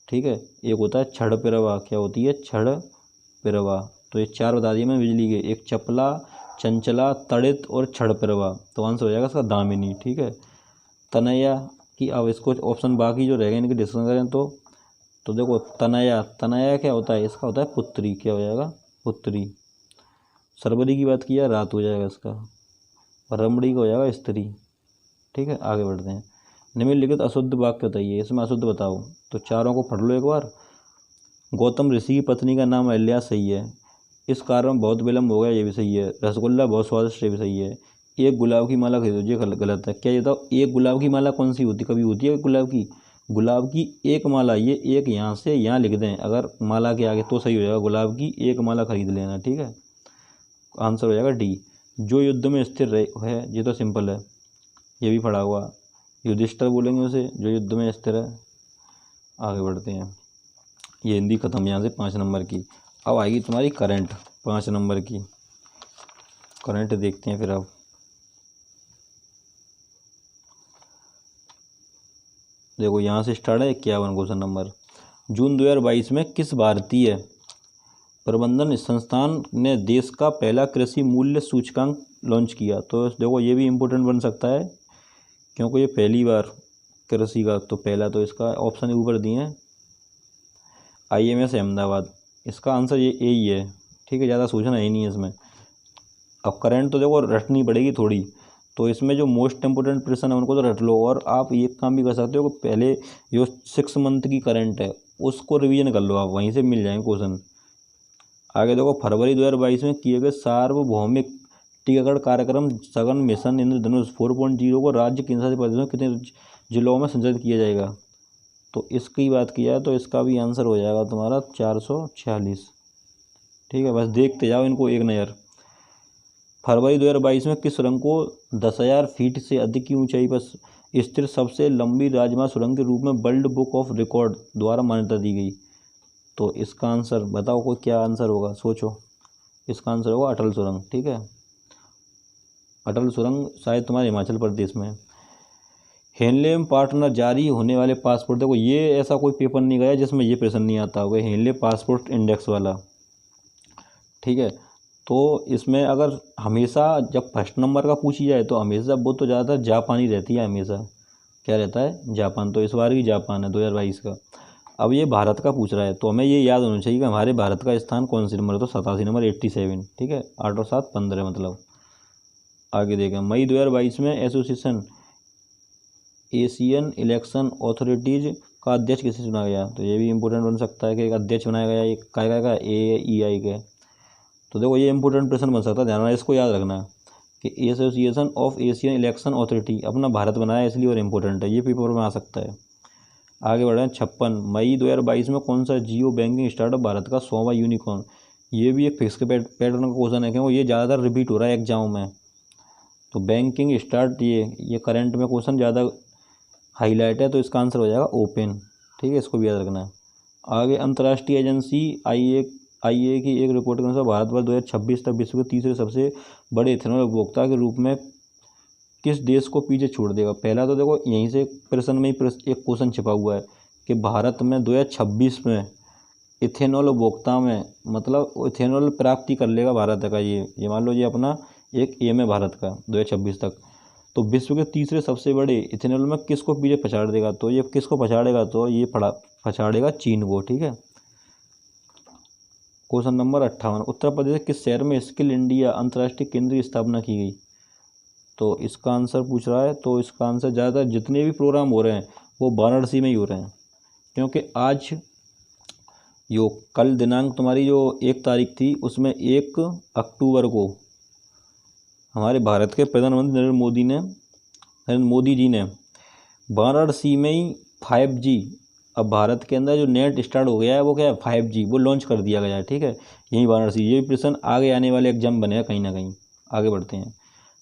ठीक है। एक होता है क्षण प्रवाह, क्या होती है? क्षण प्रवाह। तो ये 4 बता दिए मैं बिजली के, एक चपला, चंचला, तड़ित और क्षणप्रभा। तो आंसर हो जाएगा इसका दामिनी। ठीक है। तनया की, अब इसको ऑप्शन बाकी जो रहेगा इनके डिस्कस करें तो देखो तनया, तनया क्या होता है, इसका होता है पुत्री। क्या हो जाएगा, पुत्री। सरबरी की बात किया, रात हो जाएगा इसका। और रमणी का हो जाएगा स्त्री। ठीक है, आगे बढ़ते हैं। निम्नलिखित अशुद्ध वाक्य बताइए, इसमें अशुद्ध बताओ। तो चारों को पढ़ लो एक बार। गौतम ऋषि की पत्नी का नाम अहल्या, सही है। इस कारण बहुत विलम्ब हो गया, ये भी सही है। रसगुल्ला बहुत स्वादिष्ट, ये भी सही है। एक गुलाब की माला खरीदो, ये गलत है। क्या ये बताओ, एक गुलाब की माला कौन सी होती, कभी होती है गुलाब की एक माला, ये एक यहाँ से यहाँ लिख दें अगर माला के आगे तो सही हो जाएगा, गुलाब की एक माला खरीद लेना। ठीक है, आंसर हो जाएगा डी। जो युद्ध में स्थिर रहे है, ये तो सिंपल है, ये भी पढ़ा हुआ। युधिष्ठिर बोलेंगे उसे, जो युद्ध में स्थिर है। आगे बढ़ते हैं। ये हिंदी खत्म यहाँ से 5 नंबर की। अब आएगी तुम्हारी करंट, 5 नंबर की करंट देखते हैं फिर। अब देखो यहाँ से स्टार्ट है 51 क्वेश्चन नंबर। जून 2022 में किस भारतीय प्रबंधन संस्थान ने देश का पहला कृषि मूल्य सूचकांक लॉन्च किया। तो देखो ये भी इम्पोर्टेंट बन सकता है क्योंकि ये पहली बार कृषि का, तो पहला तो इसका ऑप्शन ऊपर दिए हैं IMS अहमदाबाद। इसका आंसर ये ए ही है। ठीक है, ज़्यादा सोचना ही नहीं है इसमें। अब करंट तो देखो रटनी पड़ेगी थोड़ी, तो इसमें जो मोस्ट इंपोर्टेंट प्रश्न है उनको तो रट लो। और आप एक काम भी कर सकते हो कि पहले जो 6 मंथ की करंट है उसको रिवीजन कर लो, आप वहीं से मिल जाएंगे क्वेश्चन। आगे देखो, फरवरी 2022 में किए गए सार्वभौमिक टीकाकरण कार्यक्रम सघन मिशन इंद्रधनुष 4.0 को राज्य केंद्र शासित प्रदेशों में कितने जिलों में संचालित किया जाएगा। तो इसकी बात किया है तो इसका भी आंसर हो जाएगा तुम्हारा 446। ठीक है, बस देखते जाओ इनको एक नज़र। फरवरी 2022 में किस सुरंग को 10,000 फीट से अधिक की ऊंचाई पर स्थिर सबसे लंबी राजमार्ग सुरंग के रूप में वर्ल्ड बुक ऑफ रिकॉर्ड द्वारा मान्यता दी गई। तो इसका आंसर बताओ, कोई क्या आंसर होगा, सोचो। इसका आंसर होगा अटल सुरंग। ठीक है, अटल सुरंग शायद तुम्हारे हिमाचल प्रदेश में। हेनलेम पार्टनर जारी होने वाले पासपोर्ट, देखो ये ऐसा कोई पेपर नहीं गया जिसमें ये प्रश्न नहीं आता होगा, हेनलेम पासपोर्ट इंडेक्स वाला। ठीक है, तो इसमें अगर हमेशा जब फर्स्ट नंबर का पूछी जाए तो हमेशा वो तो ज़्यादातर जापानी रहती है, हमेशा क्या रहता है, जापान। तो इस बार भी जापान है 2022 का। अब ये भारत का पूछ रहा है तो हमें ये याद होना चाहिए कि हमारे भारत का स्थान कौन सी नंबर है, तो 87 नंबर 87। ठीक है, 8 और 7 15 मतलब। आगे देखें, मई 2022 में एसोसिएशन एशियन इलेक्शन अथॉरिटीज़ का अध्यक्ष किसे चुना गया। तो ये भी इम्पोर्टेंट बन सकता है कि एक अध्यक्ष बनाया गया, एक काय का AEI के। तो देखो ये इंपॉर्टेंट प्रश्न बन सकता है, ध्यान रखना, इसको याद रखना कि association of Asian election authority अपना भारत बनाया इसलिए और इम्पोर्टेंट है, ये पेपर में आ सकता है। आगे बढ़े 56, मई 2022 में कौन सा जियो बैंकिंग स्टार्टअप भारत का 100वां यूनिकॉर्न। ये भी एक फिक्स पैटर्न का क्वेश्चन है क्योंकि ये ज़्यादातर रिपीट हो रहा है एग्जाम में। तो बैंकिंग स्टार्ट ये करंट में क्वेश्चन ज़्यादा हाईलाइट है, तो इसका आंसर हो जाएगा ओपन। ठीक है, इसको भी याद रखना है। आगे, अंतर्राष्ट्रीय एजेंसी IA की एक रिपोर्ट के अनुसार भारतवर्ष 2026 तक विश्व के तीसरे सबसे बड़े इथेनॉल उपभोक्ता के रूप में किस देश को पीछे छोड़ देगा। पहला तो देखो यहीं से प्रश्न में ही एक क्वेश्चन छिपा हुआ है कि भारत में 2026 में इथेनॉल उपभोक्ता में, मतलब इथेनॉल प्राप्ति कर लेगा भारत का, ये मान लो ये अपना एक एम है भारत का 2026 तक। तो विश्व के तीसरे सबसे बड़े इथेनॉल में किसको पीछे पछाड़ देगा, तो ये किसको पछाड़ेगा, तो ये पछाड़ेगा चीन को। ठीक है, क्वेश्चन नंबर 58, उत्तर प्रदेश के किस शहर में स्किल इंडिया अंतर्राष्ट्रीय केंद्र की स्थापना की गई। तो इसका आंसर पूछ रहा है, तो इसका आंसर ज़्यादातर जितने भी प्रोग्राम हो रहे हैं वो वाराणसी में ही हो रहे हैं, क्योंकि आज जो कल दिनांक तुम्हारी जो 1 तारीख थी उसमें 1 अक्टूबर को हमारे भारत के प्रधानमंत्री नरेंद्र मोदी जी ने वाराणसी में ही 5G, अब भारत के अंदर जो नेट स्टार्ट हो गया है वो क्या है 5G, वो लॉन्च कर दिया गया है। ठीक है, यही वाराणसी। ये प्रश्न आगे आने वाले एग्जाम बनेगा कहीं ना कहीं। आगे बढ़ते हैं।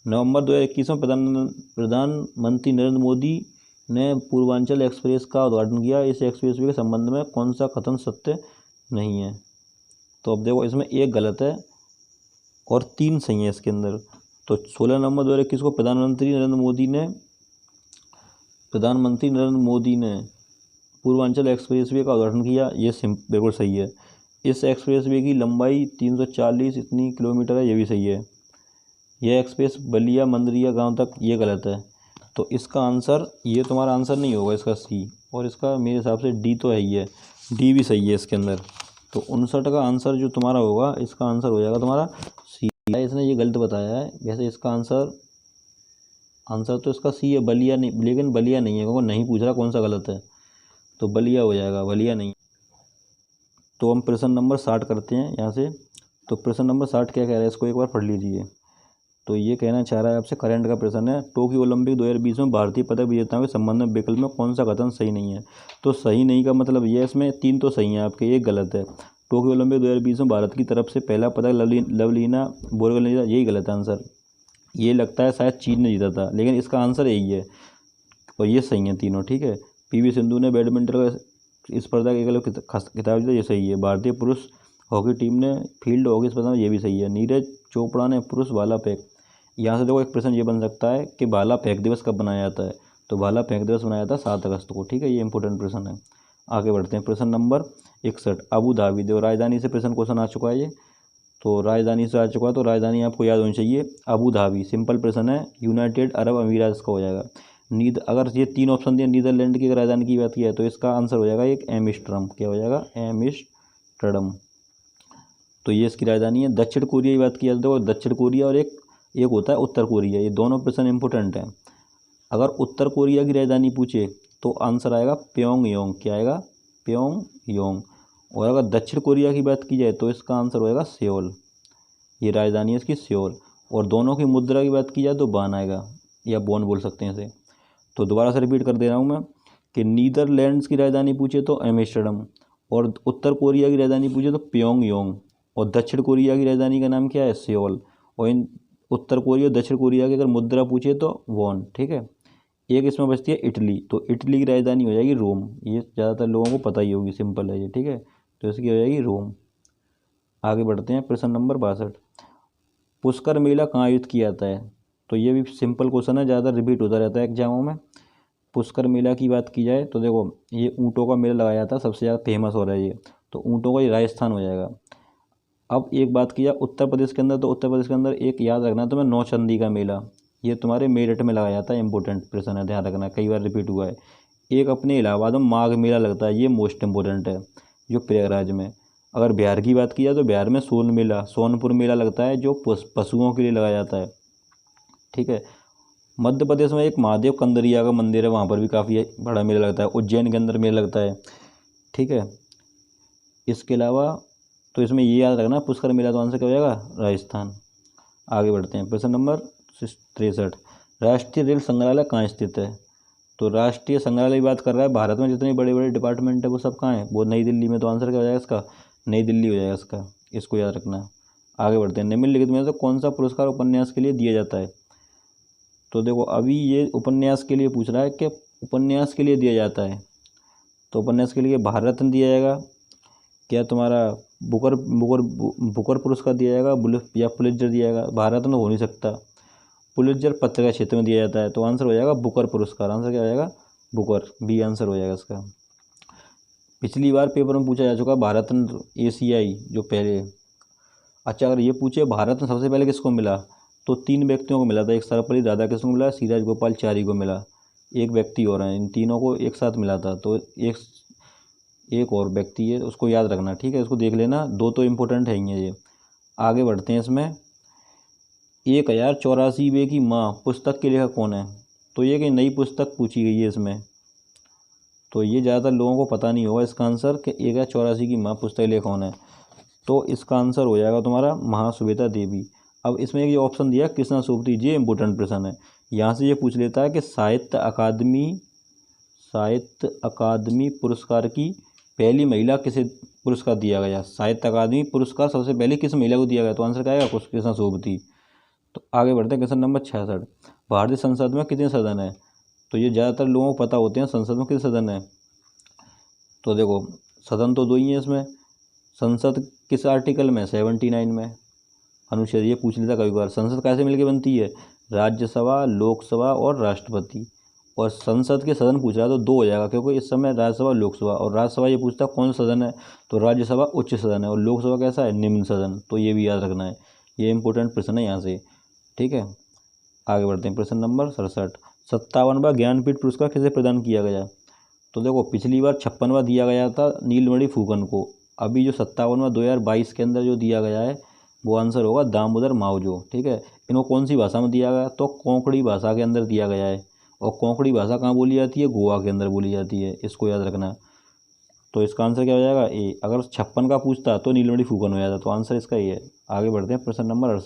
नवंबर 2021 में प्रधानमंत्री नरेंद्र मोदी ने पूर्वांचल एक्सप्रेस का उद्घाटन किया। इस एक्सप्रेसवे के संबंध में कौन सा कथन सत्य नहीं है। तो अब देखो इसमें 1 गलत है और 3 सही है इसके अंदर। तो 16 नवंबर 2021 को प्रधानमंत्री नरेंद्र मोदी ने पूर्वांचल एक्सप्रेसवे का उद्घाटन किया, ये बिल्कुल सही है। इस एक्सप्रेसवे की लंबाई 340 इतनी किलोमीटर है, ये भी सही है। यह एक्सप्रेस बलिया मंदरिया गांव तक, ये गलत है। तो इसका आंसर, ये तुम्हारा आंसर नहीं होगा इसका सी, और इसका मेरे हिसाब से डी तो है ही है, डी भी सही है इसके अंदर। तो 59 का आंसर जो तुम्हारा होगा, इसका आंसर हो जाएगा तुम्हारा सी। इसने ये गलत बताया है, वैसे इसका आंसर तो इसका सी है, बलिया नहीं, लेकिन बलिया नहीं है, क्योंकि नहीं पूछ रहा कौन सा गलत है, तो बलिया हो जाएगा, बलिया नहीं। तो हम प्रश्न नंबर 60 करते हैं यहाँ से। तो प्रश्न नंबर 60 क्या कह रहा है, इसको एक बार पढ़ लीजिए। तो ये कहना चाह रहा है आपसे, करंट का प्रश्न है, टोक्यो ओलंपिक 2020 में भारतीय पदक विजेताओं के संबंध में विकल्प में कौन सा कथन सही नहीं है। तो सही नहीं का मतलब ये, इसमें 3 तो सही हैं आपके, एक गलत है। टोक्यो ओलंपिक 2020 में भारत की तरफ से पहला पदक लवलीना बोरगोहेन ने जीता, यही गलत आंसर। ये लगता है शायद चीन ने जीता था, लेकिन इसका आंसर यही है, और ये सही है तीनों, ठीक है। पीवी सिंधु ने बैडमिंटन का स्पर्धा के एकलव्य खिताब जीता, ये सही है। भारतीय पुरुष हॉकी टीम ने फील्ड हॉकी स्पर्धा में, ये भी सही है। नीरज चोपड़ा ने पुरुष भाला फेंक, यहाँ से देखो एक प्रश्न ये बन सकता है कि भाला फेंक दिवस कब बनाया जाता है। तो भाला फेंक दिवस बनाया था 7 अगस्त को, ठीक है, ये इंपॉर्टेंट प्रश्न है। आगे बढ़ते हैं, प्रश्न नंबर 61, अबू धाबी, देखो राजधानी से प्रश्न क्वेश्चन आ चुका है ये, तो राजधानी से आ चुका है, तो राजधानी आपको याद होनी चाहिए अबू धाबी, सिंपल प्रश्न है, यूनाइटेड अरब अमीरात का हो जाएगा। अगर ये 3 ऑप्शन दिए, नीदरलैंड की अगर राजधानी की बात की है, तो इसका आंसर हो जाएगा एक एम्स्टर्डम, क्या हो जाएगा, एम्स्टर्डम, तो ये इसकी राजधानी है। दक्षिण कोरिया की बात की जाए तो दक्षिण कोरिया और एक होता है उत्तर कोरिया, ये दोनों प्रश्न इंपॉर्टेंट हैं। अगर उत्तर कोरिया की राजधानी पूछे तो आंसर आएगा प्योंगयांग, क्या आएगा, प्योंगयांग। और अगर दक्षिण कोरिया की बात की जाए तो इसका आंसर होएगा सियोल, ये राजधानी है इसकी सियोल। और दोनों की मुद्रा की बात की जाए तो बान आएगा, या बोन बोल सकते हैं इसे। तो दोबारा से रिपीट कर दे रहा हूँ मैं कि नीदरलैंड्स की राजधानी पूछे तो एम्स्टर्डम, और उत्तर कोरिया की राजधानी पूछे तो प्योंगयांग, और दक्षिण कोरिया की राजधानी का नाम क्या है, सियोल। और इन उत्तर कोरिया और दक्षिण कोरिया की अगर मुद्रा पूछे तो वॉन, ठीक है। एक इसमें बचती है इटली, तो इटली की राजधानी हो जाएगी रोम, ये ज़्यादातर लोगों को पता ही होगी, सिंपल है ये, ठीक है, तो इसकी हो जाएगी रोम। आगे बढ़ते हैं, प्रश्न नंबर 62, पुष्कर मेला कहाँ आयोजित किया जाता है। तो ये भी सिंपल क्वेश्चन है, ज़्यादा रिपीट होता रहता है एग्जामों में। पुष्कर मेला की बात की जाए तो देखो, ये ऊँटों का मेला लगाया जाता है, सबसे ज़्यादा फेमस हो रहा है ये, तो ऊँटों का ये राजस्थान हो जाएगा। अब एक बात की जाए उत्तर प्रदेश के अंदर, तो उत्तर प्रदेश के अंदर एक याद रखना तुम्हें, नौचंदी का मेला, ये तुम्हारे मेरठ में लगाया जाता है, इंपॉर्टेंट प्रश्न है, ध्यान रखना, कई बार रिपीट हुआ है। एक अपने इलाहाबाद में माघ मेला लगता है, ये मोस्ट इंपॉर्टेंट है, जो प्रयागराज में। अगर बिहार की बात की जाए तो बिहार में सोनपुर मेला लगता है, जो पशुओं के लिए लगाया जाता है, ठीक है। मध्य प्रदेश में एक महादेव कंदरिया का मंदिर है, वहाँ पर भी काफ़ी बड़ा मेला लगता है। उज्जैन के अंदर मेला लगता है, ठीक है। इसके अलावा तो इसमें ये याद रखना, पुष्कर मेला, तो आंसर क्या हो जाएगा, राजस्थान। आगे बढ़ते हैं, प्रश्न नंबर 63, राष्ट्रीय रेल संग्रहालय कहाँ स्थित है। तो राष्ट्रीय संग्रहालय की बात कर रहा है, भारत में जितने बड़े बड़े डिपार्टमेंट है वो सब कहाँ है, वो नई दिल्ली में, तो आंसर क्या हो जाएगा इसका, नई दिल्ली हो जाएगा इसका, इसको याद रखना। आगे बढ़ते हैं, निम्नलिखित में से कौन सा पुरस्कार उपन्यास के लिए दिया जाता है। तो देखो अभी ये उपन्यास के लिए पूछ रहा है कि उपन्यास के लिए दिया जाता है, तो उपन्यास के लिए भारत रत्न दिया जाएगा, क्या तुम्हारा बुकर पुरस्कार दिया जाएगा, या पुलित्जर दिया जाएगा। भारत रत्न हो नहीं सकता, पुलित्जर पत्रिका क्षेत्र में दिया जाता है, तो आंसर हो जाएगा बुकर पुरस्कार, आंसर क्या हो जाएगा, बुकर, बी आंसर हो जाएगा इसका। पिछली बार पेपर में पूछा जा चुका भारत रत्न एशियाई जो पहले। अच्छा, अगर ये पूछे भारत रत्न सबसे पहले किसको मिला, तो 3 व्यक्तियों को मिला था, एक सर्वपल्ली राधाकृष्ण को मिला, सीराज गोपालाचारी को मिला, एक व्यक्ति और हैं, इन तीनों को एक साथ मिला था। तो एक और व्यक्ति है, उसको याद रखना, ठीक है, उसको देख लेना, 2 तो इम्पोर्टेंट है ही ये। आगे बढ़ते हैं, इसमें 1084वें की माँ पुस्तक के लेखक कौन है। तो ये कि नई पुस्तक पूछी गई है इसमें, तो ये ज़्यादातर लोगों को पता नहीं होगा इसका आंसर कि 1084 की माँ पुस्तक लेखक कौन है। तो इसका आंसर हो जाएगा तुम्हारा महाश्वेता देवी। अब इसमें ये ऑप्शन दिया कृष्णा सोबती, ये इंपॉर्टेंट प्रश्न है, यहाँ से ये पूछ लेता है कि साहित्य अकादमी पुरस्कार की पहली महिला किसे पुरस्कार दिया गया। साहित्य अकादमी पुरस्कार सबसे पहले किस महिला को दिया गया, तो आंसर क्या आएगा, कृष्णा सोबती। तो आगे बढ़ते हैं, क्वेश्चन नंबर 66, भारतीय संसद में कितने सदन है। तो ये ज़्यादातर लोगों को पता होते हैं, संसद में कितने सदन है। तो देखो सदन तो 2 ही हैं इसमें, संसद किस आर्टिकल में, 79 में अनुच्छेद, ये पूछ लेता कभी बार। संसद कैसे मिलकर बनती है, राज्यसभा, लोकसभा और राष्ट्रपति। और संसद के सदन पूछ रहा है तो 2 हो जाएगा, क्योंकि इस समय राज्यसभा लोकसभा, और राज्यसभा ये पूछता है कौन सा सदन है, तो राज्यसभा उच्च सदन है, और लोकसभा कैसा है, निम्न सदन। तो ये भी याद रखना है, ये इंपॉर्टेंट प्रश्न है यहाँ से। ठीक है, आगे बढ़ते हैं। प्रश्न नंबर 67, 57वां ज्ञानपीठ पुरस्कार किसे प्रदान किया गया। तो देखो पिछली बार 56वां दिया गया था नीलमणि फूकन को, अभी जो 57वां 2022 के अंदर जो दिया गया है वो आंसर होगा दामोदर मावजो। ठीक है, इनको कौन सी भाषा में दिया गया, तो कोंकणी भाषा के अंदर दिया गया है, और कोंकणी भाषा कहाँ बोली जाती है, गोवा के अंदर बोली जाती है, इसको याद रखना। तो इसका आंसर क्या हो जाएगा, ए। अगर 56 का पूछता तो नीलमणि फूकन हो जाता, तो आंसर इसका ये है। आगे बढ़ते हैं। प्रश्न नंबर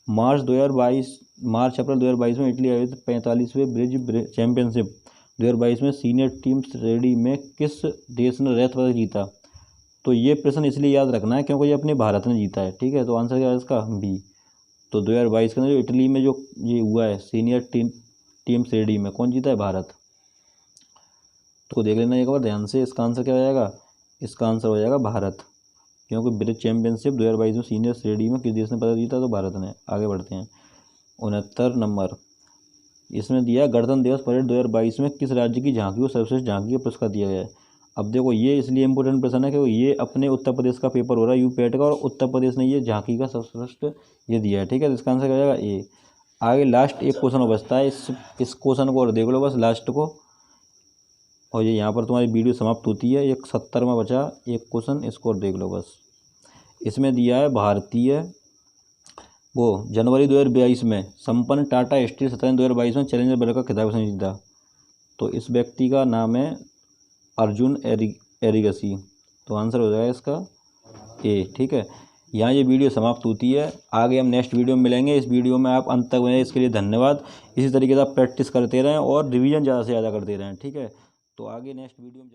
68, मार्च अप्रैल 2022 में इटली आयोजित 45वें ब्रिज चैंपियनशिप 2022 में सीनियर टीम श्रेणी में किस देश ने रजत पदक जीता। तो ये प्रश्न इसलिए याद रखना है क्योंकि ये अपने भारत ने जीता है। ठीक है, तो आंसर क्या है इसका, बी। तो 2022 के अंदर जो इटली में जो ये हुआ है सीनियर टीम श्रेणी में कौन जीता है, भारत। तो देख लेना एक बार ध्यान से, इसका आंसर क्या हो जाएगा, इसका आंसर हो जाएगा भारत, क्योंकि ब्रिज चैंपियनशिप 2022 में सीनियर श्रेणी में किस देश ने पदक जीता, तो भारत ने। आगे बढ़ते हैं। 69 नंबर, इसमें दिया गणतंत्र दिवस परेड 2022 में किस राज्य की झांकी को सर्वश्रेष्ठ झांकी का पुरस्कार दिया गया है। अब देखो ये इसलिए इंपॉर्टेंट प्रश्न है क्योंकि ये अपने उत्तर प्रदेश का पेपर हो रहा है यूपीएट का, और उत्तर प्रदेश ने ये झांकी का सर्वश्रेष्ठ ये दिया है। ठीक है, तो इसका आंसर क्या हो जाएगा, ए। आगे लास्ट एक क्वेश्चन बचता है, इस क्वेश्चन को और देख लो बस लास्ट को, और ये यहाँ पर तुम्हारी वीडियो समाप्त होती है। एक 70वां बचा एक क्वेश्चन, इसको और देख लो बस। इसमें दिया है भारतीय वो जनवरी 2022 में संपन्न टाटा स्टील शतरंज 2022 में चैलेंजर वर्ग का खिताब किसने जीता। तो इस व्यक्ति का नाम है अर्जुन एरिगसी। तो आंसर हो जाएगा इसका ए। ठीक है, यहाँ ये वीडियो समाप्त होती है। आगे हम नेक्स्ट वीडियो में मिलेंगे। इस वीडियो में आप अंत तक बने, इसके लिए धन्यवाद। इसी तरीके से आप प्रैक्टिस करते रहें और रिवीजन ज़्यादा से ज़्यादा करते रहें। ठीक है, तो आगे नेक्स्ट वीडियो में